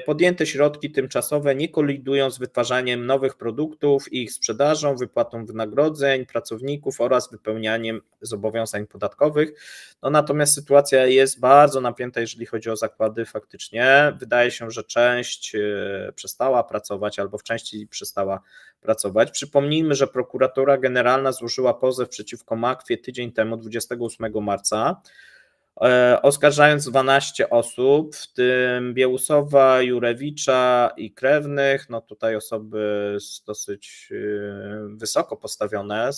Speaker 1: Podjęte środki tymczasowe nie kolidują z wytwarzaniem nowych produktów i ich sprzedażą, wypłatą wynagrodzeń pracowników oraz wypełnianiem zobowiązań podatkowych. Natomiast sytuacja jest bardzo napięta, jeżeli chodzi o zakłady faktycznie. Wydaje się, że część przestała pracować albo w części przestała pracować. Przypomnijmy, że prokuratura generalna złożyła pozew przeciwko Makwie tydzień temu, 28 marca. Oskarżając 12 osób, w tym Biełusowa, Jurewicza i krewnych, no tutaj osoby dosyć wysoko postawione,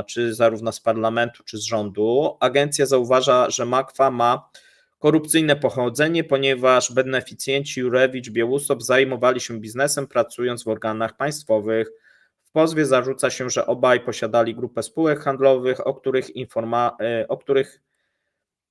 Speaker 1: czy zarówno z parlamentu, czy z rządu. Agencja zauważa, że Makwa ma korupcyjne pochodzenie, ponieważ beneficjenci Jurewicz, Biełusow zajmowali się biznesem, pracując w organach państwowych. W pozwie zarzuca się, że obaj posiadali grupę spółek handlowych, o których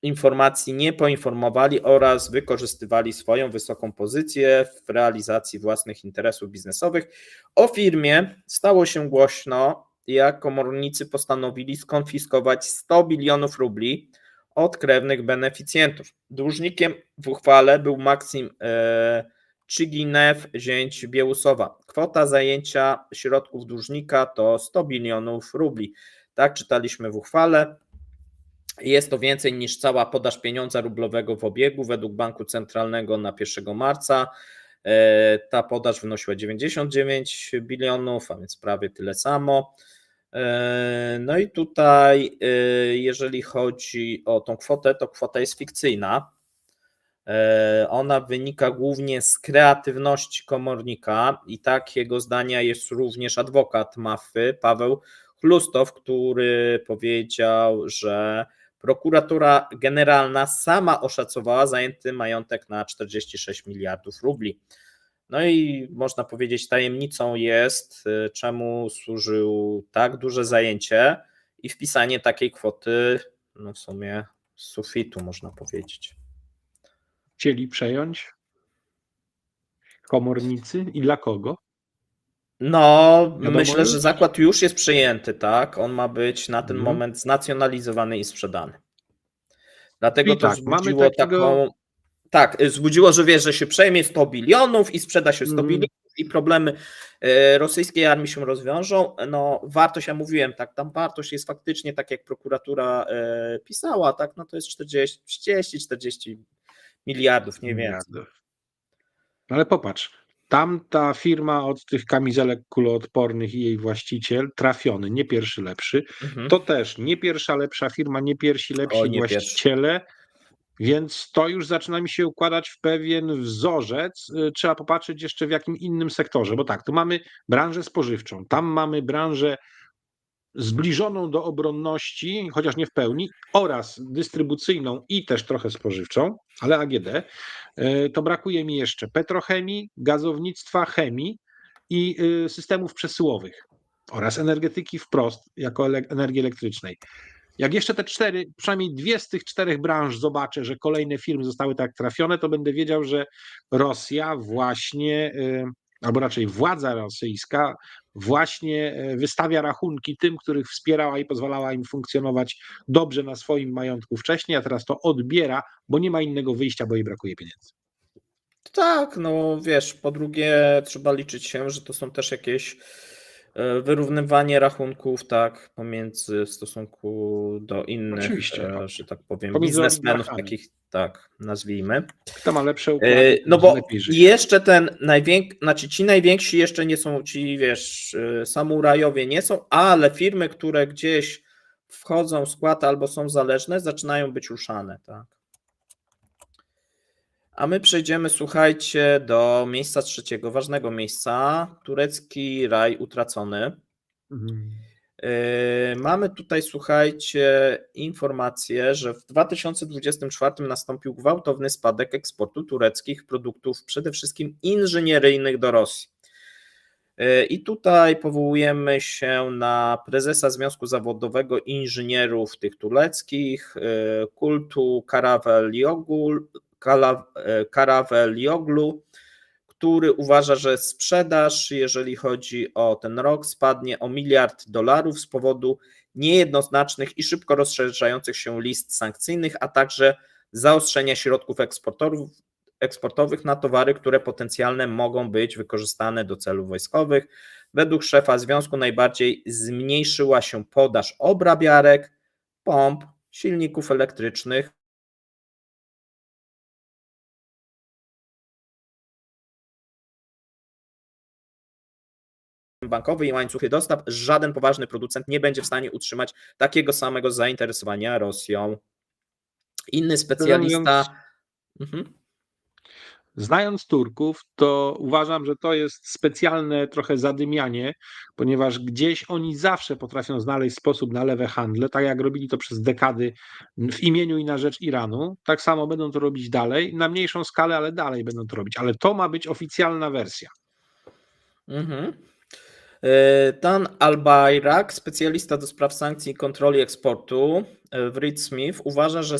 Speaker 1: informacji nie poinformowali oraz wykorzystywali swoją wysoką pozycję w realizacji własnych interesów biznesowych. O firmie stało się głośno, jak komornicy postanowili skonfiskować 100 bilionów rubli od krewnych beneficjentów. Dłużnikiem w uchwale był Maksim Czyginew, zięć Biełusowa. Kwota zajęcia środków dłużnika to 100 bilionów rubli. Tak czytaliśmy w uchwale. Jest to więcej niż cała podaż pieniądza rublowego w obiegu według Banku Centralnego na 1 marca. Ta podaż wynosiła 99 bilionów, a więc prawie tyle samo. No i tutaj, jeżeli chodzi o tą kwotę, to kwota jest fikcyjna. Ona wynika głównie z kreatywności komornika i takiego zdania jest również adwokat Mafy, Paweł Chlustow, który powiedział, że prokuratura generalna sama oszacowała zajęty majątek na 46 miliardów rubli. No i można powiedzieć, tajemnicą jest, czemu służył tak duże zajęcie i wpisanie takiej kwoty, no w sumie z sufitu, można powiedzieć.
Speaker 2: Chcieli przejąć komornicy i dla kogo?
Speaker 1: No,
Speaker 2: Wiadomo
Speaker 1: myślę, że
Speaker 2: już?
Speaker 1: zakład już jest przejęty, tak? On ma być na ten
Speaker 2: Mhm.
Speaker 1: moment znacjonalizowany i sprzedany. Dlatego
Speaker 2: Czyli
Speaker 1: to
Speaker 2: tak, mamy
Speaker 1: wzbudziło
Speaker 2: takiego.
Speaker 1: taką. Tak, wzbudziło, że wiesz, że się przejmie 100 bilionów i sprzeda się 100
Speaker 2: Mhm.
Speaker 1: bilionów i problemy rosyjskiej armii się rozwiążą. No, wartość, ja mówiłem, tak, tam wartość jest faktycznie, tak jak prokuratura pisała, tak, no to jest 40 miliardów, nie więcej.
Speaker 2: Miliardów. Ale popatrz, tamta firma od tych kamizelek kuloodpornych i jej właściciel, trafiony, nie pierwszy lepszy,
Speaker 1: Mhm.
Speaker 2: to też nie pierwsza lepsza firma, nie pierwsi lepsi
Speaker 1: O, nie pierwszy.
Speaker 2: właściciele, więc to już zaczyna mi się układać w pewien wzorzec. Trzeba popatrzeć jeszcze w jakim innym sektorze, bo tak, tu mamy branżę spożywczą, tam mamy branżę zbliżoną do obronności, chociaż nie w pełni, oraz dystrybucyjną i też trochę spożywczą, ale AGD, to brakuje mi jeszcze petrochemii, gazownictwa, chemii i systemów przesyłowych oraz energetyki wprost jako energii elektrycznej. Jak jeszcze te cztery, przynajmniej dwie z tych czterech branż zobaczę, że kolejne firmy zostały tak trafione, to będę wiedział, że Rosja właśnie, albo raczej władza rosyjska właśnie wystawia rachunki tym, których wspierała i pozwalała im funkcjonować dobrze na swoim majątku wcześniej, a teraz to odbiera, bo nie ma innego wyjścia, bo jej brakuje pieniędzy.
Speaker 1: Tak, no wiesz, po drugie trzeba liczyć się, że to są też jakieś wyrównywanie rachunków, tak, pomiędzy w stosunku do innych,
Speaker 2: Oczywiście,
Speaker 1: że tak powiem,
Speaker 2: pomiędzy
Speaker 1: biznesmenów,
Speaker 2: oligarchami.
Speaker 1: takich, tak, nazwijmy.
Speaker 2: Kto ma lepsze układy,
Speaker 1: No
Speaker 2: ten
Speaker 1: bo
Speaker 2: lepiej żyje.
Speaker 1: jeszcze ten znaczy ci najwięksi jeszcze nie są, ci wiesz, samurajowie nie są, ale firmy, które gdzieś wchodzą w skład albo są zależne, zaczynają być ruszane, tak. A my przejdziemy, słuchajcie, do miejsca trzeciego, ważnego miejsca, turecki raj utracony.
Speaker 2: Mhm.
Speaker 1: Mamy tutaj, słuchajcie, informację, że w 2024 nastąpił gwałtowny spadek eksportu tureckich produktów, przede wszystkim inżynieryjnych do Rosji. I tutaj powołujemy się na prezesa Związku Zawodowego Inżynierów tych tureckich, Kultu Karavelioglu, który uważa, że sprzedaż, jeżeli chodzi o ten rok, spadnie o $1 miliard z powodu niejednoznacznych i szybko rozszerzających się list sankcyjnych, a także zaostrzenia środków eksportowych na towary, które potencjalnie mogą być wykorzystane do celów wojskowych. Według szefa związku najbardziej zmniejszyła się podaż obrabiarek, pomp, silników elektrycznych, bankowy i łańcuchy dostaw. Żaden poważny producent nie będzie w stanie utrzymać takiego samego zainteresowania Rosją. Inny specjalista.
Speaker 2: Znając Turków, to uważam, że to jest specjalne trochę zadymianie, ponieważ gdzieś oni zawsze potrafią znaleźć sposób na lewe handle, tak jak robili to przez dekady w imieniu i na rzecz Iranu. Tak samo będą to robić dalej, na mniejszą skalę, ale dalej będą to robić. Ale to ma być oficjalna wersja.
Speaker 1: Dan Al-Bayrak, specjalista do spraw sankcji i kontroli eksportu w Reed Smith, uważa, że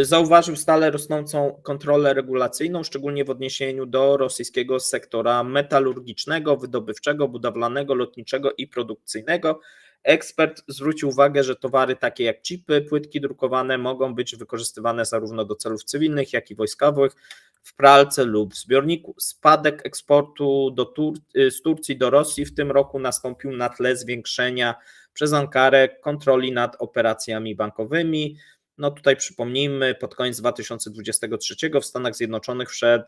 Speaker 1: zauważył stale rosnącą kontrolę regulacyjną, szczególnie w odniesieniu do rosyjskiego sektora metalurgicznego, wydobywczego, budowlanego, lotniczego i produkcyjnego. Ekspert zwrócił uwagę, że towary takie jak chipy, płytki drukowane mogą być wykorzystywane zarówno do celów cywilnych, jak i wojskowych, w pralce lub w zbiorniku. Spadek eksportu z Turcji do Rosji w tym roku nastąpił na tle zwiększenia przez Ankarę kontroli nad operacjami bankowymi. No tutaj przypomnijmy, pod koniec 2023 w Stanach Zjednoczonych wszedł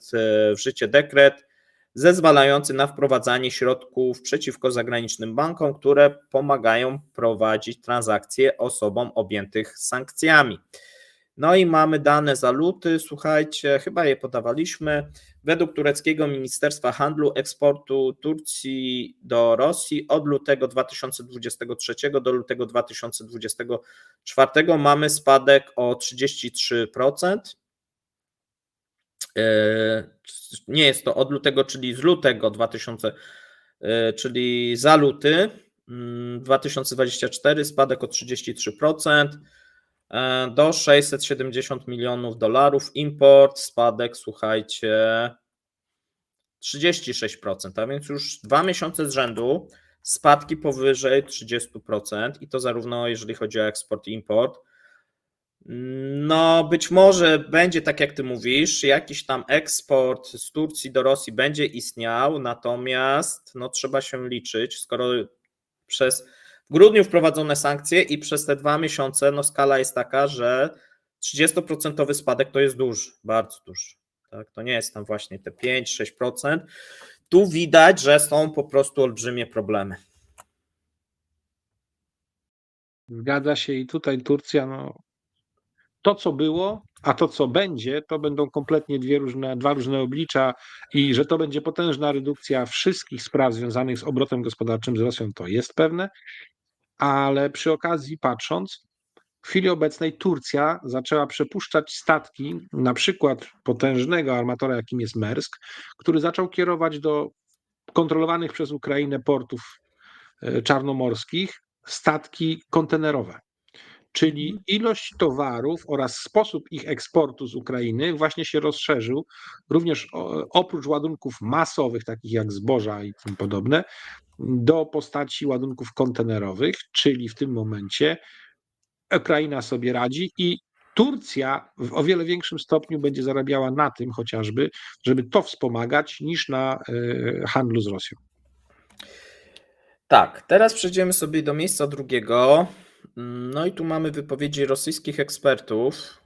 Speaker 1: w życie dekret zezwalający na wprowadzanie środków przeciwko zagranicznym bankom, które pomagają prowadzić transakcje osobom objętych sankcjami. No i mamy dane za luty, słuchajcie, chyba je podawaliśmy. Według tureckiego Ministerstwa Handlu eksportu Turcji do Rosji od lutego 2023 do lutego 2024 mamy spadek o 33%. Nie jest to od lutego, czyli z lutego czyli za luty 2024 spadek o 33%. Do 670 milionów dolarów. Import, spadek, słuchajcie, 36%, a więc już 2 miesiące z rzędu spadki powyżej 30% i to zarówno jeżeli chodzi o eksport i import. No być może będzie tak jak ty mówisz, jakiś tam eksport z Turcji do Rosji będzie istniał, natomiast no, trzeba się liczyć, skoro w grudniu wprowadzone sankcje i przez te 2 miesiące no, skala jest taka, że 30% spadek to jest duży, bardzo duży. Tak? To nie jest tam właśnie te 5-6%. Tu widać, że są po prostu olbrzymie problemy.
Speaker 2: Zgadza się i tutaj Turcja, no, to co było, a to co będzie, to będą kompletnie dwa różne oblicza i że to będzie potężna redukcja wszystkich spraw związanych z obrotem gospodarczym z Rosją, to jest pewne, ale przy okazji patrząc, w chwili obecnej Turcja zaczęła przepuszczać statki, na przykład potężnego armatora, jakim jest Maersk, który zaczął kierować do kontrolowanych przez Ukrainę portów czarnomorskich statki kontenerowe. Czyli ilość towarów oraz sposób ich eksportu z Ukrainy właśnie się rozszerzył, również oprócz ładunków masowych, takich jak zboża i tym podobne, do postaci ładunków kontenerowych, czyli w tym momencie Ukraina sobie radzi i Turcja w o wiele większym stopniu będzie zarabiała na tym chociażby, żeby to wspomagać, niż na handlu z Rosją.
Speaker 1: Tak, teraz przejdziemy sobie do miejsca drugiego. No i tu mamy wypowiedzi rosyjskich ekspertów,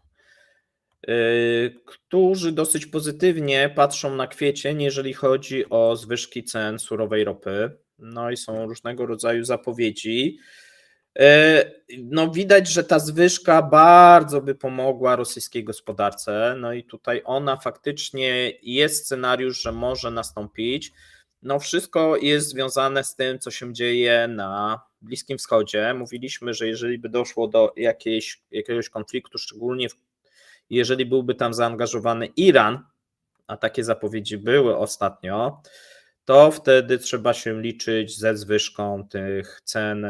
Speaker 1: którzy dosyć pozytywnie patrzą na kwiecień, jeżeli chodzi o zwyżki cen surowej ropy. No i są różnego rodzaju zapowiedzi. No widać, że ta zwyżka bardzo by pomogła rosyjskiej gospodarce. No i tutaj ona faktycznie jest scenariusz, że może nastąpić. No wszystko jest związane z tym, co się dzieje na Bliskim Wschodzie. Mówiliśmy, że jeżeli by doszło do jakiegoś konfliktu, szczególnie jeżeli byłby tam zaangażowany Iran, a takie zapowiedzi były ostatnio, to wtedy trzeba się liczyć ze zwyżką tych cen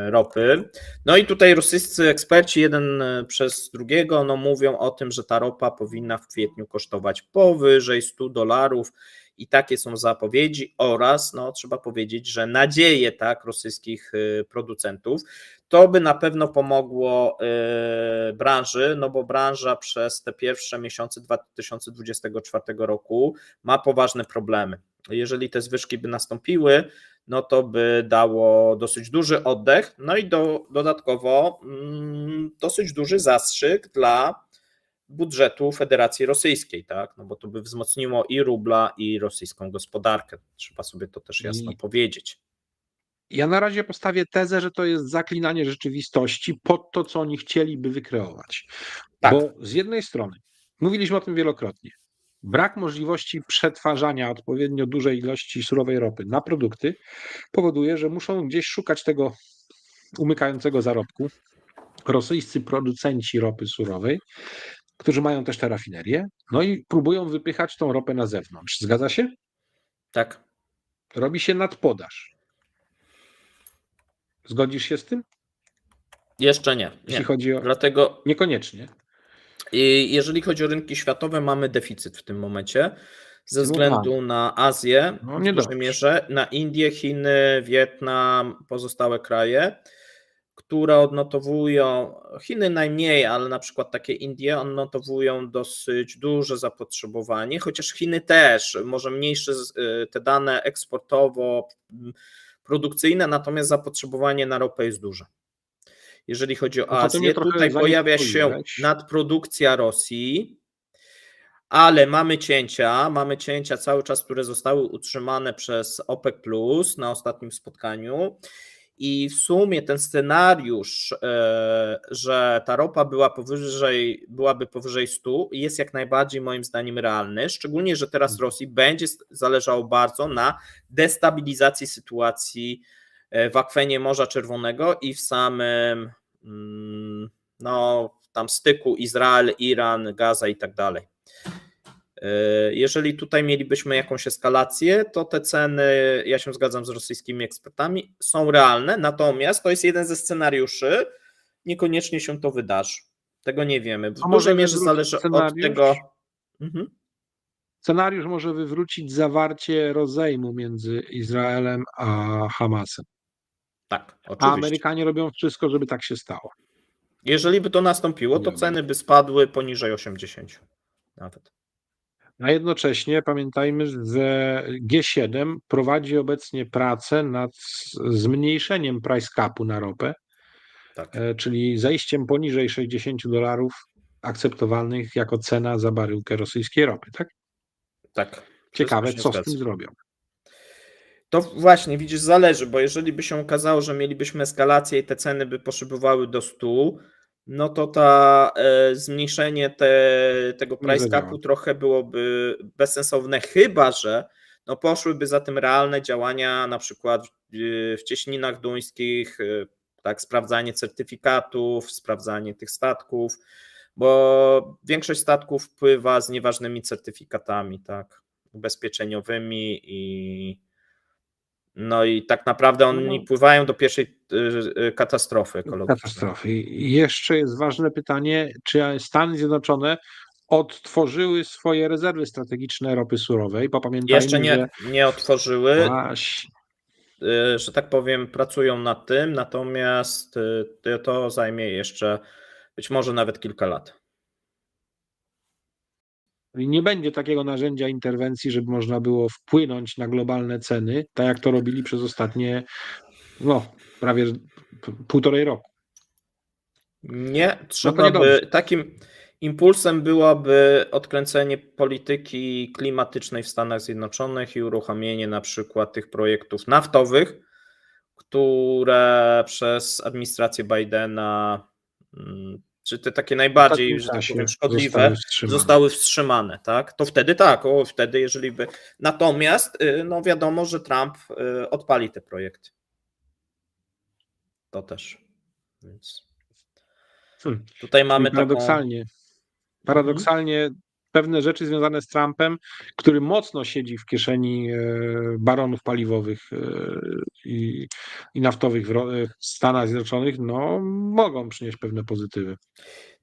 Speaker 1: ropy. No i tutaj rosyjscy eksperci, jeden przez drugiego, no mówią o tym, że ta ropa powinna w kwietniu kosztować powyżej $100 i takie są zapowiedzi oraz no, trzeba powiedzieć, że nadzieje tak, rosyjskich producentów. To by na pewno pomogło branży, no bo branża przez te pierwsze miesiące 2024 roku ma poważne problemy. Jeżeli te zwyżki by nastąpiły, no to by dało dosyć duży oddech, no i dodatkowo dosyć duży zastrzyk dla budżetu Federacji Rosyjskiej, tak? No bo to by wzmocniło i rubla, i rosyjską gospodarkę. Trzeba sobie to też jasno powiedzieć.
Speaker 2: Ja na razie postawię tezę, że to jest zaklinanie rzeczywistości pod to, co oni chcieliby wykreować.
Speaker 1: Tak.
Speaker 2: Bo z jednej strony, mówiliśmy o tym wielokrotnie, brak możliwości przetwarzania odpowiednio dużej ilości surowej ropy na produkty powoduje, że muszą gdzieś szukać tego umykającego zarobku. Rosyjscy producenci ropy surowej, którzy mają też te rafinerie, no i próbują wypychać tą ropę na zewnątrz. Zgadza się?
Speaker 1: Tak.
Speaker 2: Robi się nadpodaż. Zgodzisz się z tym?
Speaker 1: Jeszcze nie.
Speaker 2: Jeśli chodzi o...
Speaker 1: Dlatego
Speaker 2: Niekoniecznie.
Speaker 1: jeżeli chodzi o rynki światowe, mamy deficyt w tym momencie ze względu na Azję w dużej mierze, na Indię, Chiny, Wietnam, pozostałe kraje, które odnotowują, Chiny najmniej, ale na przykład takie Indie odnotowują dosyć duże zapotrzebowanie, chociaż Chiny też, może mniejsze te dane eksportowo-produkcyjne, natomiast zapotrzebowanie na ropę jest duże. Jeżeli chodzi o Azję, tutaj pojawia się nadprodukcja Rosji, ale mamy cięcia cały czas, które zostały utrzymane przez OPEC Plus na ostatnim spotkaniu i w sumie ten scenariusz, że ta ropa byłaby powyżej 100 jest jak najbardziej moim zdaniem realny, szczególnie, że teraz Rosji będzie zależało bardzo na destabilizacji sytuacji w akwenie Morza Czerwonego i w samym no, tam styku Izrael, Iran, Gaza i tak dalej. Jeżeli tutaj mielibyśmy jakąś eskalację, to te ceny, ja się zgadzam z rosyjskimi ekspertami, są realne, natomiast to jest jeden ze scenariuszy, niekoniecznie się to wydarzy. Tego nie wiemy. W
Speaker 2: A może
Speaker 1: dużej mierze
Speaker 2: wywrócić
Speaker 1: zależy od
Speaker 2: scenariusz?
Speaker 1: tego. Mhm.
Speaker 2: Scenariusz może wywrócić zawarcie rozejmu między Izraelem a Hamasem.
Speaker 1: Tak,
Speaker 2: A
Speaker 1: oczywiście.
Speaker 2: Amerykanie robią wszystko, żeby tak się stało.
Speaker 1: Jeżeli by to nastąpiło, to ceny by spadły poniżej 80 nawet.
Speaker 2: A jednocześnie pamiętajmy, że G7 prowadzi obecnie pracę nad zmniejszeniem price capu na ropę,
Speaker 1: Tak,
Speaker 2: czyli zejściem poniżej $60 akceptowalnych jako cena za baryłkę rosyjskiej ropy, tak?
Speaker 1: tak.
Speaker 2: Ciekawe,
Speaker 1: Wszystko się
Speaker 2: co z
Speaker 1: zgadza.
Speaker 2: tym zrobią.
Speaker 1: To właśnie, widzisz, zależy, bo jeżeli by się okazało, że mielibyśmy eskalację i te ceny by poszybowały do 100, no to zmniejszenie tego
Speaker 2: Nie
Speaker 1: price
Speaker 2: zadziała.
Speaker 1: capu trochę byłoby bezsensowne, chyba że no poszłyby za tym realne działania, na przykład w cieśninach duńskich, tak, sprawdzanie certyfikatów, sprawdzanie tych statków, bo większość statków pływa z nieważnymi certyfikatami, tak, ubezpieczeniowymi no i tak naprawdę oni pływają do pierwszej katastrofy ekologicznej.
Speaker 2: Katastrofy. I jeszcze jest ważne pytanie, czy Stany Zjednoczone odtworzyły swoje rezerwy strategiczne ropy surowej, bo pamiętajmy,
Speaker 1: Jeszcze
Speaker 2: że
Speaker 1: nie otworzyły,
Speaker 2: właśnie,
Speaker 1: że tak powiem, pracują nad tym, natomiast to zajmie jeszcze być może nawet kilka lat.
Speaker 2: nie będzie takiego narzędzia interwencji, żeby można było wpłynąć na globalne ceny, tak jak to robili przez ostatnie, prawie 1,5 roku.
Speaker 1: Nie,
Speaker 2: No to niedobrze.
Speaker 1: takim impulsem byłoby odkręcenie polityki klimatycznej w Stanach Zjednoczonych i uruchomienie na przykład tych projektów naftowych, które przez administrację Bidena, czy te takie najbardziej, że tak powiem, szkodliwe, zostały wstrzymane, tak? To wtedy tak, wtedy jeżeli by. Natomiast no wiadomo, że Trump odpali te projekty. To też. Więc tutaj mamy
Speaker 2: paradoksalnie pewne rzeczy związane z Trumpem, który mocno siedzi w kieszeni baronów paliwowych i naftowych w Stanach Zjednoczonych, no mogą przynieść pewne pozytywy.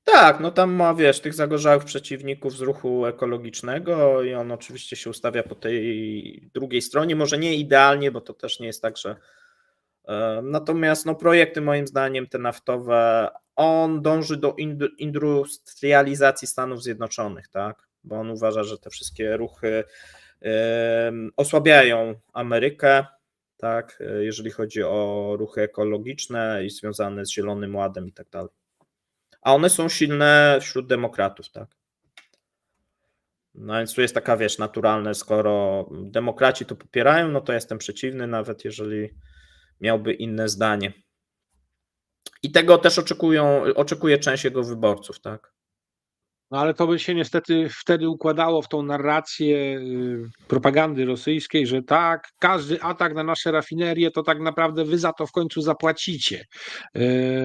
Speaker 1: Tak, no tam ma, wiesz, tych zagorzałych przeciwników z ruchu ekologicznego i on oczywiście się ustawia po tej drugiej stronie, może nie idealnie, bo to też nie jest tak, że natomiast no, projekty moim zdaniem te naftowe, on dąży do industrializacji Stanów Zjednoczonych, tak? Bo on uważa, że te wszystkie ruchy osłabiają Amerykę, tak? Jeżeli chodzi o ruchy ekologiczne i związane z Zielonym Ładem i tak dalej. A one są silne wśród demokratów, tak? No więc tu jest taka, wiesz, naturalne, skoro demokraci to popierają, no to jestem przeciwny, nawet jeżeli miałby inne zdanie. I tego też oczekuje część jego wyborców, tak?
Speaker 2: No ale to by się niestety wtedy układało w tą narrację propagandy rosyjskiej, że tak, każdy atak na nasze rafinerie, to tak naprawdę wy za to w końcu zapłacicie.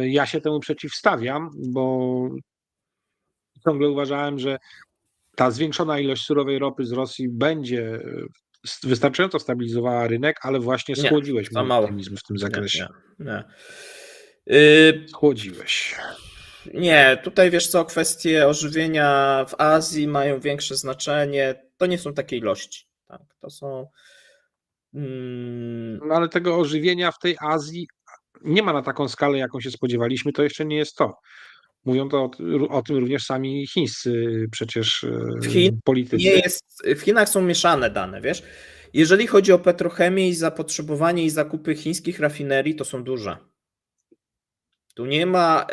Speaker 2: Ja się temu przeciwstawiam, bo ciągle uważałem, że ta zwiększona ilość surowej ropy z Rosji będzie wystarczająco stabilizowała rynek, ale właśnie schłodziłeś mój optymizm w tym zakresie.
Speaker 1: Nie.
Speaker 2: Schłodziłeś.
Speaker 1: Nie, tutaj wiesz co, kwestie ożywienia w Azji mają większe znaczenie. To nie są takie ilości. Tak? To są.
Speaker 2: No ale tego ożywienia w tej Azji nie ma na taką skalę, jaką się spodziewaliśmy. To jeszcze nie jest to. Mówią to o tym również sami chińscy przecież politycy.
Speaker 1: W Chinach są mieszane dane, wiesz. Jeżeli chodzi o petrochemię i zapotrzebowanie i zakupy chińskich rafinerii, to są duże. Tu nie ma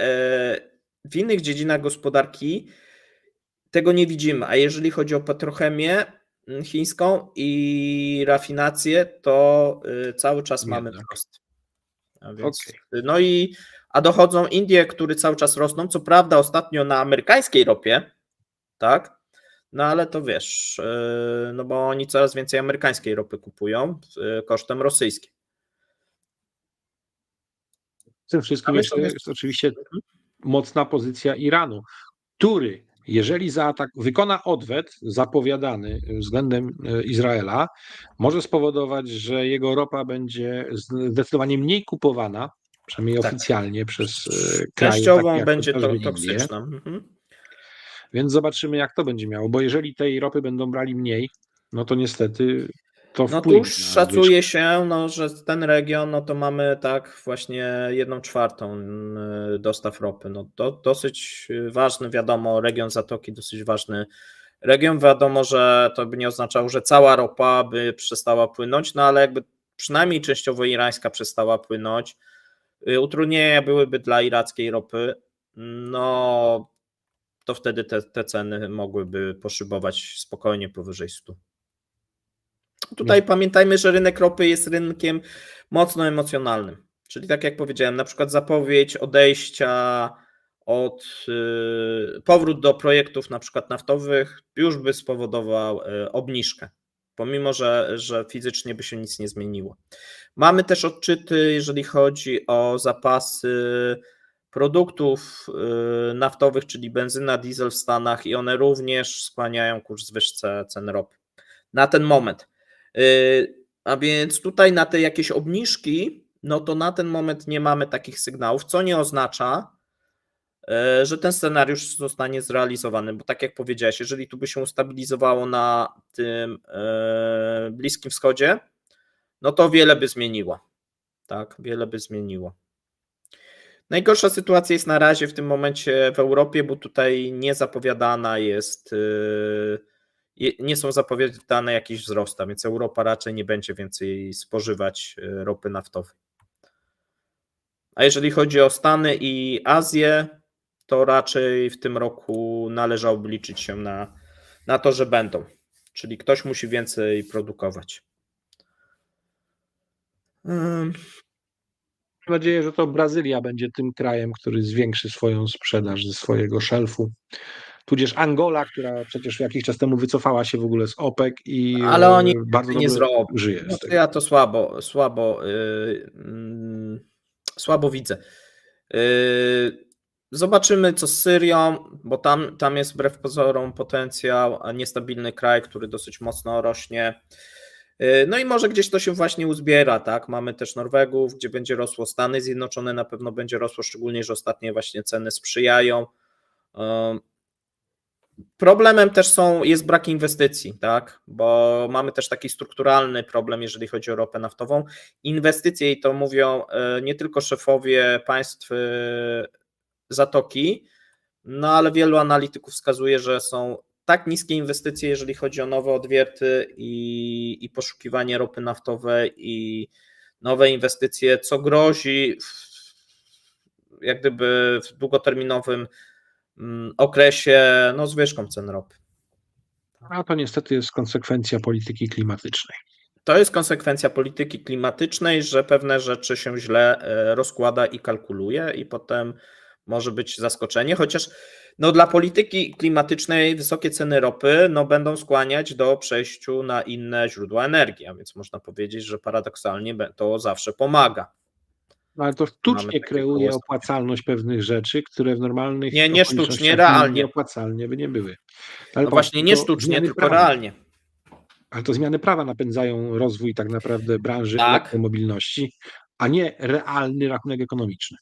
Speaker 1: w innych dziedzinach gospodarki tego nie widzimy, a jeżeli chodzi o petrochemię chińską i rafinację, to cały czas mamy wzrost. A więc, a dochodzą Indie, które cały czas rosną, co prawda ostatnio na amerykańskiej ropie, tak? No ale to wiesz, no bo oni coraz więcej amerykańskiej ropy kupują kosztem rosyjskiej.
Speaker 2: W tym wszystkim jeszcze jest oczywiście mocna pozycja Iranu, który jeżeli wykona odwet zapowiadany względem Izraela, może spowodować, że jego ropa będzie zdecydowanie mniej kupowana, przynajmniej
Speaker 1: Tak.
Speaker 2: oficjalnie, przez kraje takie
Speaker 1: Częściowo
Speaker 2: jak
Speaker 1: będzie
Speaker 2: chociażby
Speaker 1: to
Speaker 2: Indie.
Speaker 1: toksyczne. Mhm.
Speaker 2: Więc zobaczymy, jak to będzie miało, bo jeżeli tej ropy będą brali mniej, no to niestety to
Speaker 1: No tu
Speaker 2: wpłynie na
Speaker 1: szacuje się, no, że ten region, no to mamy tak właśnie 1/4 dostaw ropy. No to dosyć ważny, wiadomo, region Zatoki, dosyć ważny region. Wiadomo, że to by nie oznaczało, że cała ropa by przestała płynąć, no ale jakby przynajmniej częściowo irańska przestała płynąć. Utrudnienia byłyby dla irackiej ropy, no to wtedy te ceny mogłyby poszybować spokojnie powyżej 100. Tutaj pamiętajmy, że rynek ropy jest rynkiem mocno emocjonalnym. Czyli tak jak powiedziałem, na przykład zapowiedź odejścia powrót do projektów na przykład naftowych już by spowodował obniżkę, pomimo że fizycznie by się nic nie zmieniło. Mamy też odczyty, jeżeli chodzi o zapasy produktów naftowych, czyli benzyna, diesel w Stanach i one również skłaniają ku zwyżce cen ropy. Na ten moment. A więc tutaj na te jakieś obniżki, no to na ten moment nie mamy takich sygnałów, co nie oznacza, że ten scenariusz zostanie zrealizowany, bo tak jak powiedziałeś, jeżeli tu by się ustabilizowało na tym Bliskim Wschodzie, no to wiele by zmieniło. Tak, wiele by zmieniło. Najgorsza sytuacja jest na razie w tym momencie w Europie, bo tutaj nie zapowiadana jest, nie są zapowiadane jakieś wzrosty, więc Europa raczej nie będzie więcej spożywać ropy naftowej. A jeżeli chodzi o Stany i Azję, to raczej w tym roku należałoby liczyć się na to, że będą. Czyli ktoś musi więcej produkować.
Speaker 2: Mam nadzieję, że to Brazylia będzie tym krajem, który zwiększy swoją sprzedaż ze swojego szelfu. Tudzież Angola, która przecież jakiś czas temu wycofała się w ogóle z OPEC i
Speaker 1: Ale oni
Speaker 2: bardzo
Speaker 1: nie
Speaker 2: dobrze
Speaker 1: zrobią.
Speaker 2: żyje
Speaker 1: No
Speaker 2: z
Speaker 1: to
Speaker 2: tego.
Speaker 1: ja to słabo widzę. Zobaczymy, co z Syrią, bo tam jest wbrew pozorom potencjał, a niestabilny kraj, który dosyć mocno rośnie. No i może gdzieś to się właśnie uzbiera, tak? Mamy też Norwegów, gdzie będzie rosło, Stany Zjednoczone na pewno będzie rosło, szczególnie, że ostatnie właśnie ceny sprzyjają. Problemem też jest brak inwestycji, tak? Bo mamy też taki strukturalny problem, jeżeli chodzi o ropę naftową. Inwestycje, i to mówią nie tylko szefowie państw Zatoki, no ale wielu analityków wskazuje, że są tak niskie inwestycje, jeżeli chodzi o nowe odwierty i poszukiwanie ropy naftowej i nowe inwestycje, co grozi jak gdyby w długoterminowym okresie zwyżką cen ropy.
Speaker 2: A to niestety jest konsekwencja polityki klimatycznej.
Speaker 1: To jest konsekwencja polityki klimatycznej, że pewne rzeczy się źle rozkłada i kalkuluje i potem może być zaskoczenie, chociaż dla polityki klimatycznej wysokie ceny ropy będą skłaniać do przejściu na inne źródła energii, a więc można powiedzieć, że paradoksalnie to zawsze pomaga.
Speaker 2: No ale to
Speaker 1: Mamy
Speaker 2: sztucznie
Speaker 1: takie
Speaker 2: kreuje
Speaker 1: koło.
Speaker 2: opłacalność pewnych rzeczy, które w normalnych
Speaker 1: Nie sztucznie,
Speaker 2: okolicznościach
Speaker 1: realnie.
Speaker 2: nieopłacalnie by nie były. Ale
Speaker 1: No właśnie, nie sztucznie, tylko realnie.
Speaker 2: Ale to zmiany prawa napędzają rozwój tak naprawdę branży
Speaker 1: Tak.
Speaker 2: elektromobilności, a nie realny rachunek ekonomiczny.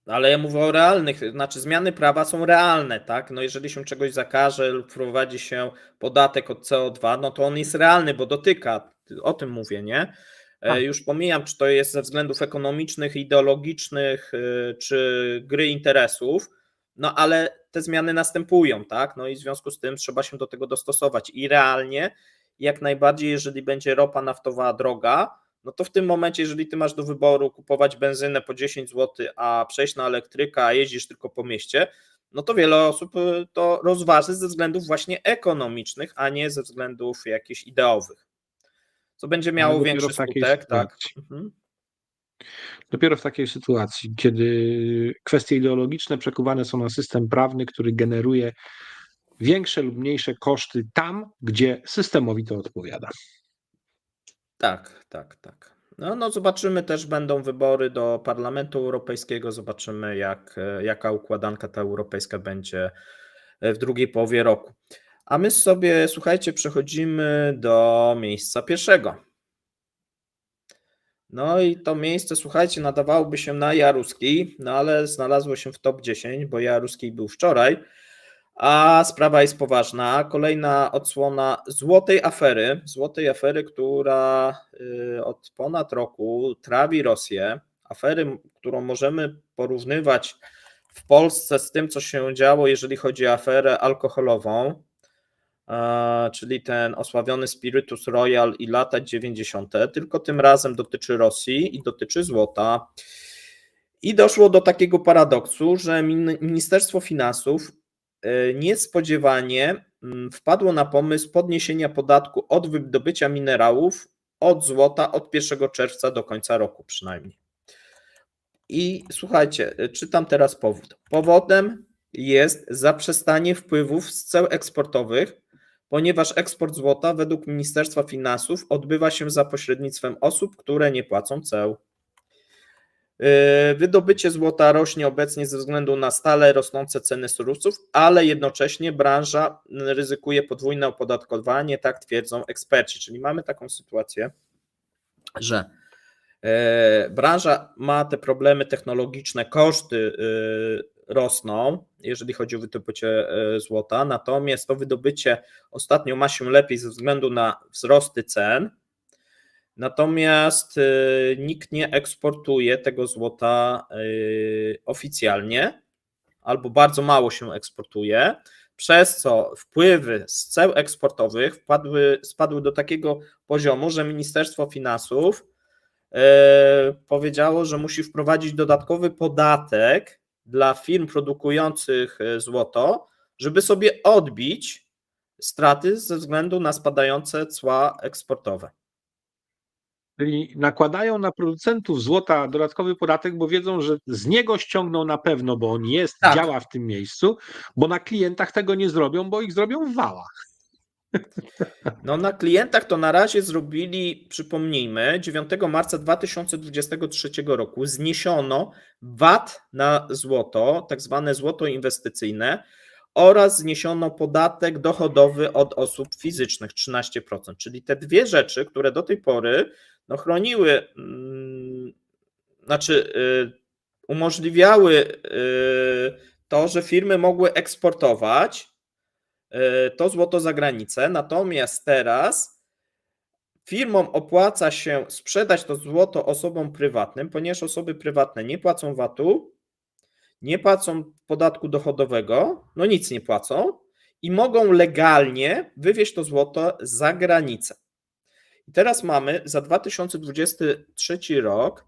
Speaker 1: Ale ja mówię o realnych, znaczy zmiany prawa są realne, tak? No jeżeli się czegoś zakaże lub wprowadzi się podatek od CO2, no to on jest realny, bo dotyka, o tym mówię, nie?
Speaker 2: Tak.
Speaker 1: Już pomijam, czy to jest ze względów ekonomicznych, ideologicznych, czy gry interesów, no ale te zmiany następują, tak? No i w związku z tym trzeba się do tego dostosować i realnie, jak najbardziej, jeżeli będzie ropa naftowa droga, no to w tym momencie, jeżeli ty masz do wyboru kupować benzynę po 10 zł, a przejść na elektryka, a jeździsz tylko po mieście, no to wiele osób to rozważy ze względów właśnie ekonomicznych, a nie ze względów jakichś ideowych. Co będzie miało większy skutek, tak?
Speaker 2: Dopiero w takiej sytuacji, kiedy kwestie ideologiczne przekuwane są na system prawny, który generuje większe lub mniejsze koszty tam, gdzie systemowi to odpowiada.
Speaker 1: Tak. No zobaczymy też, będą wybory do Parlamentu Europejskiego, zobaczymy jaka układanka ta europejska będzie w drugiej połowie roku. A my sobie, słuchajcie, przechodzimy do miejsca pierwszego. No i to miejsce, słuchajcie, nadawałoby się na Jaruski, no ale znalazło się w top 10, bo Jaruski był wczoraj, a sprawa jest poważna. Kolejna odsłona złotej afery, która od ponad roku trawi Rosję. Afery, którą możemy porównywać w Polsce z tym, co się działo, jeżeli chodzi o aferę alkoholową, czyli ten osławiony Spiritus Royal i lata 90., tylko tym razem dotyczy Rosji i dotyczy złota. I doszło do takiego paradoksu, że Ministerstwo Finansów niespodziewanie wpadło na pomysł podniesienia podatku od wydobycia minerałów od złota od 1 czerwca do końca roku przynajmniej. I słuchajcie, czytam teraz powód. Powodem jest zaprzestanie wpływów z ceł eksportowych, ponieważ eksport złota według Ministerstwa Finansów odbywa się za pośrednictwem osób, które nie płacą ceł. Wydobycie złota rośnie obecnie ze względu na stale rosnące ceny surowców, ale jednocześnie branża ryzykuje podwójne opodatkowanie, tak twierdzą eksperci. Czyli mamy taką sytuację, że branża ma te problemy technologiczne, koszty rosną, jeżeli chodzi o wydobycie złota, natomiast to wydobycie ostatnio ma się lepiej ze względu na wzrosty cen, natomiast nikt nie eksportuje tego złota oficjalnie, albo bardzo mało się eksportuje, przez co wpływy z ceł eksportowych spadły do takiego poziomu, że Ministerstwo Finansów powiedziało, że musi wprowadzić dodatkowy podatek dla firm produkujących złoto, żeby sobie odbić straty ze względu na spadające cła eksportowe.
Speaker 2: Czyli nakładają na producentów złota dodatkowy podatek, bo wiedzą, że z niego ściągną na pewno, bo on jest,
Speaker 1: Tak.
Speaker 2: działa w tym miejscu, bo na klientach tego nie zrobią, bo ich zrobią w wałach.
Speaker 1: No na klientach to na razie zrobili, przypomnijmy, 9 marca 2023 roku zniesiono VAT na złoto, tak zwane złoto inwestycyjne, oraz zniesiono podatek dochodowy od osób fizycznych 13%, czyli te dwie rzeczy, które do tej pory chroniły, umożliwiały to, że firmy mogły eksportować to złoto za granicę, natomiast teraz firmom opłaca się sprzedać to złoto osobom prywatnym, ponieważ osoby prywatne nie płacą VAT-u, nie płacą podatku dochodowego, nic nie płacą i mogą legalnie wywieźć to złoto za granicę. I teraz mamy za 2023 rok,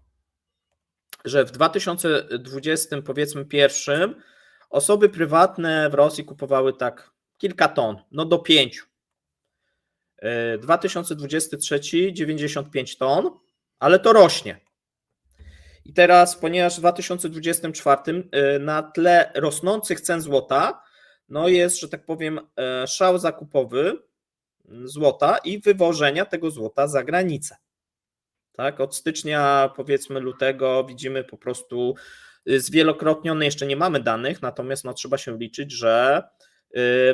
Speaker 1: że w 2020 powiedzmy pierwszym osoby prywatne w Rosji kupowały tak kilka ton, do 5. 2023 95 ton, ale to rośnie. I teraz, ponieważ w 2024 na tle rosnących cen złota, jest, że tak powiem, szał zakupowy złota i wywożenia tego złota za granicę. Tak, od stycznia, powiedzmy lutego widzimy po prostu zwielokrotniony, jeszcze nie mamy danych, natomiast trzeba się liczyć, że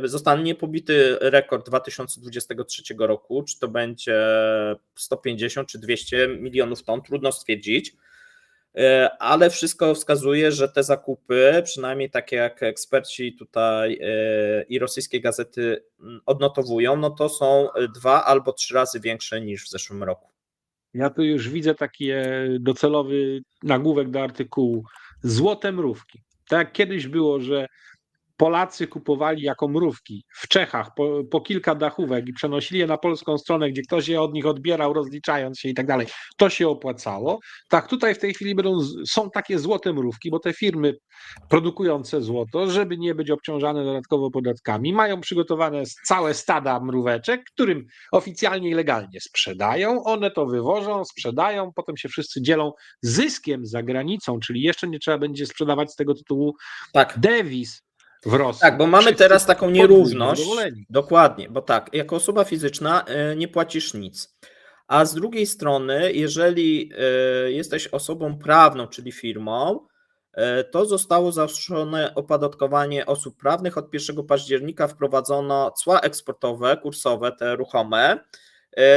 Speaker 1: zostanie pobity rekord 2023 roku, czy to będzie 150 czy 200 milionów ton, trudno stwierdzić, ale wszystko wskazuje, że te zakupy, przynajmniej takie jak eksperci tutaj i rosyjskie gazety odnotowują, to są 2 albo 3 razy większe niż w zeszłym roku.
Speaker 2: Ja tu już widzę taki docelowy nagłówek do artykułu. Złote mrówki. Tak jak kiedyś było, że Polacy kupowali jako mrówki w Czechach po kilka dachówek i przenosili je na polską stronę, gdzie ktoś je od nich odbierał, rozliczając się i tak dalej. To się opłacało. Tak, tutaj w tej chwili są takie złote mrówki, bo te firmy produkujące złoto, żeby nie być obciążane dodatkowo podatkami, mają przygotowane całe stada mróweczek, którym oficjalnie i legalnie sprzedają. One to wywożą, sprzedają, potem się wszyscy dzielą zyskiem za granicą, czyli jeszcze nie trzeba będzie sprzedawać z tego tytułu dewiz w Rosji.
Speaker 1: Tak, bo mamy teraz taką nierówność. Dokładnie, bo tak, jako osoba fizyczna nie płacisz nic. A z drugiej strony, jeżeli jesteś osobą prawną, czyli firmą, to zostało zaostrzone opodatkowanie osób prawnych. Od 1 października wprowadzono cła eksportowe, kursowe, te ruchome,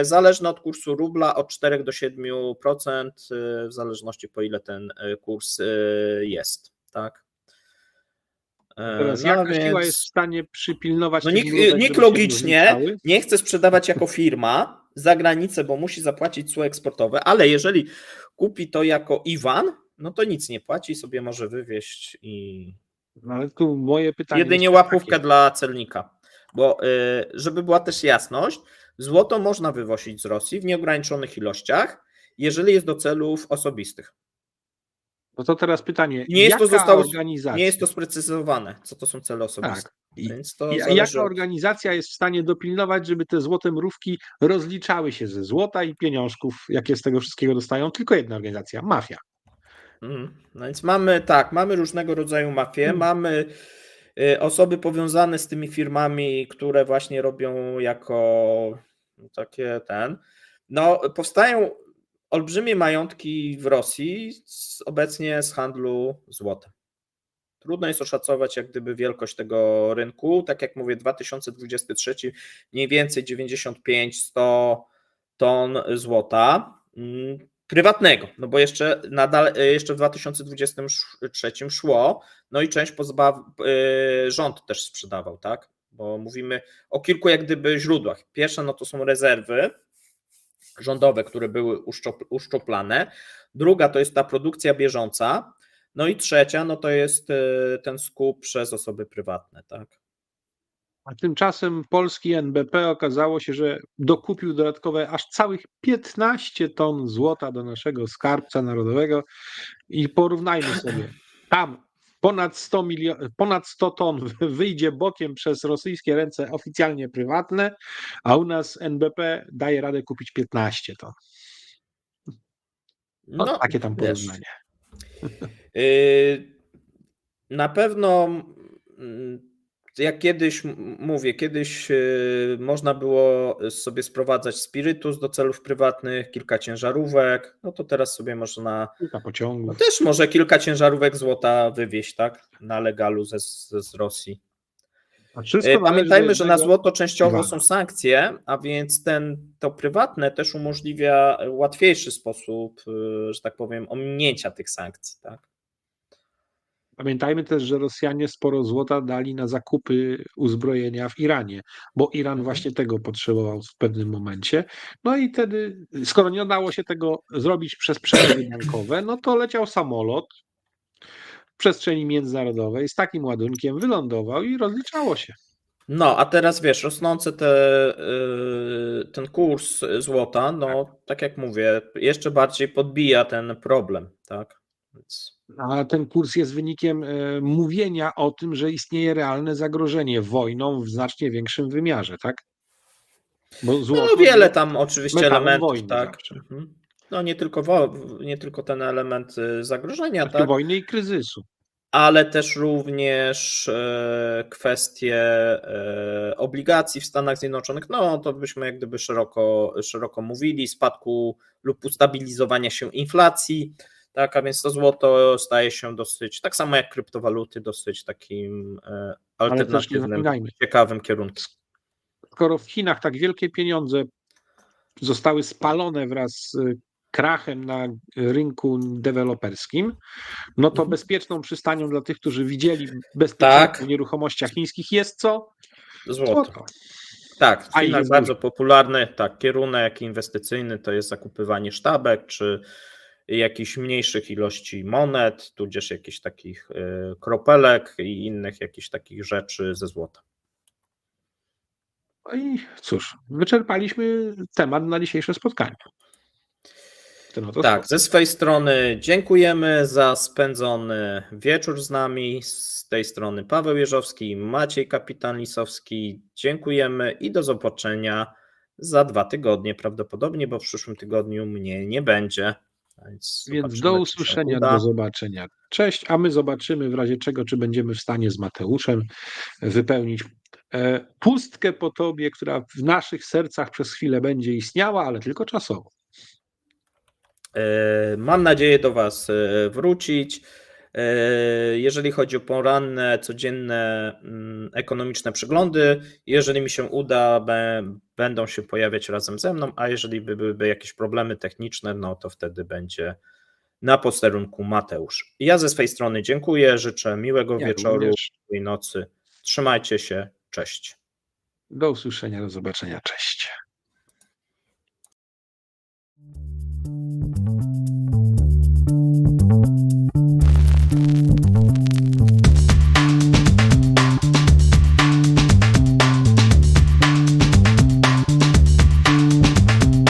Speaker 1: zależne od kursu rubla od 4 do 7%, w zależności po ile ten kurs jest, tak?
Speaker 2: Teraz
Speaker 1: No
Speaker 2: jaka siła jest w
Speaker 1: więc
Speaker 2: stanie przypilnować
Speaker 1: no
Speaker 2: tych mrówek,
Speaker 1: NIK
Speaker 2: żeby się nie
Speaker 1: logicznie
Speaker 2: zmniejszały?
Speaker 1: nie chce sprzedawać jako firma za granicę, bo musi zapłacić cło eksportowe, ale jeżeli kupi to jako IWAN, no to nic nie płaci, sobie może wywieźć i
Speaker 2: No ale tu moje pytanie jest
Speaker 1: jedynie
Speaker 2: też
Speaker 1: łapówkę
Speaker 2: takie.
Speaker 1: dla celnika. Bo żeby była też jasność, złoto można wywozić z Rosji w nieograniczonych ilościach, jeżeli jest do celów osobistych.
Speaker 2: No to teraz pytanie,
Speaker 1: Nie jest to
Speaker 2: jaka
Speaker 1: nie
Speaker 2: organizacja,
Speaker 1: jest to sprecyzowane, co to są cele osobiste.
Speaker 2: tak, i
Speaker 1: Więc to
Speaker 2: jaka
Speaker 1: zależy od...
Speaker 2: organizacja jest w stanie dopilnować, żeby te złote mrówki rozliczały się ze złota i pieniążków, jakie z tego wszystkiego dostają? Tylko jedna organizacja, mafia.
Speaker 1: No więc mamy różnego rodzaju mafie, mamy osoby powiązane z tymi firmami, które właśnie robią jako takie no powstają olbrzymie majątki w Rosji obecnie z handlu złotem. Trudno jest oszacować jak gdyby wielkość tego rynku, tak jak mówię 2023 mniej więcej 95-100 ton złota prywatnego, no bo jeszcze w 2023 szło, no i część rząd też sprzedawał, tak, bo mówimy o kilku jak gdyby źródłach. Pierwsza no to są rezerwy rządowe, które były uszczuplane, druga to jest ta produkcja bieżąca, no i trzecia no to jest ten skup przez osoby prywatne, tak.
Speaker 2: A tymczasem polski NBP okazało się, że dokupił dodatkowe aż całych 15 ton złota do naszego skarbca narodowego i porównajmy sobie, tam ponad 100 ton wyjdzie bokiem przez rosyjskie ręce oficjalnie prywatne, a u nas NBP daje radę kupić 15 ton. No, takie tam
Speaker 1: wiesz,
Speaker 2: porównanie.
Speaker 1: Na pewno jak kiedyś można było sobie sprowadzać spirytus do celów prywatnych, kilka ciężarówek, no to teraz sobie można
Speaker 2: Kilka pociągów.
Speaker 1: też może kilka ciężarówek złota wywieźć, tak, na legalu z Rosji. Pamiętajmy, że na złoto częściowo są sankcje, a więc to prywatne też umożliwia łatwiejszy sposób, że tak powiem, ominięcia tych sankcji, tak.
Speaker 2: Pamiętajmy też, że Rosjanie sporo złota dali na zakupy uzbrojenia w Iranie, bo Iran właśnie tego potrzebował w pewnym momencie. No i wtedy, skoro nie udało się tego zrobić przez przelewy bankowe, no to leciał samolot w przestrzeni międzynarodowej z takim ładunkiem, wylądował i rozliczało się.
Speaker 1: No, a teraz wiesz, rosnący ten kurs złota, no tak jak mówię, jeszcze bardziej podbija ten problem, tak? Więc...
Speaker 2: A ten kurs jest wynikiem mówienia o tym, że istnieje realne zagrożenie wojną w znacznie większym wymiarze, tak? Bo złoto
Speaker 1: No wiele
Speaker 2: jest
Speaker 1: tam oczywiście
Speaker 2: metalem
Speaker 1: elementów,
Speaker 2: wojny
Speaker 1: tak.
Speaker 2: zawsze.
Speaker 1: No nie tylko ten element zagrożenia,
Speaker 2: Znaczy
Speaker 1: tak,
Speaker 2: wojny i kryzysu.
Speaker 1: ale też również kwestie obligacji w Stanach Zjednoczonych, no to byśmy jak gdyby szeroko mówili, spadku lub ustabilizowania się inflacji, tak, a więc to złoto staje się dosyć, tak samo jak kryptowaluty, dosyć takim alternatywnym, ciekawym kierunkiem.
Speaker 2: Skoro w Chinach tak wielkie pieniądze zostały spalone wraz z krachem na rynku deweloperskim, no to bezpieczną przystanią dla tych, którzy widzieli bezpieczeństwo w nieruchomościach chińskich jest co?
Speaker 1: Złoto. Tak, w Chinach bardzo popularny kierunek inwestycyjny to jest zakupywanie sztabek, czy jakichś mniejszych ilości monet, tudzież jakichś takich kropelek i innych jakichś takich rzeczy ze złota.
Speaker 2: No i cóż, wyczerpaliśmy temat na dzisiejsze spotkanie.
Speaker 1: Tak, ze swojej strony dziękujemy za spędzony wieczór z nami. Z tej strony Paweł Jeżowski, Maciej Kapitan-Lisowski. Dziękujemy i do zobaczenia za 2 tygodnie prawdopodobnie, bo w przyszłym tygodniu mnie nie będzie.
Speaker 2: Więc do usłyszenia, do zobaczenia. Cześć, a my zobaczymy w razie czego, czy będziemy w stanie z Mateuszem wypełnić pustkę po tobie, która w naszych sercach przez chwilę będzie istniała, ale tylko czasowo.
Speaker 1: Mam nadzieję do Was wrócić. Jeżeli chodzi o poranne, codzienne ekonomiczne przeglądy, jeżeli mi się uda, będą się pojawiać razem ze mną, a jeżeli byłyby jakieś problemy techniczne, no to wtedy będzie na posterunku Mateusz. Ja ze swej strony dziękuję, życzę miłego
Speaker 2: Ja
Speaker 1: wieczoru,
Speaker 2: również.
Speaker 1: miłej nocy. Trzymajcie się, cześć.
Speaker 2: Do usłyszenia, do zobaczenia, cześć.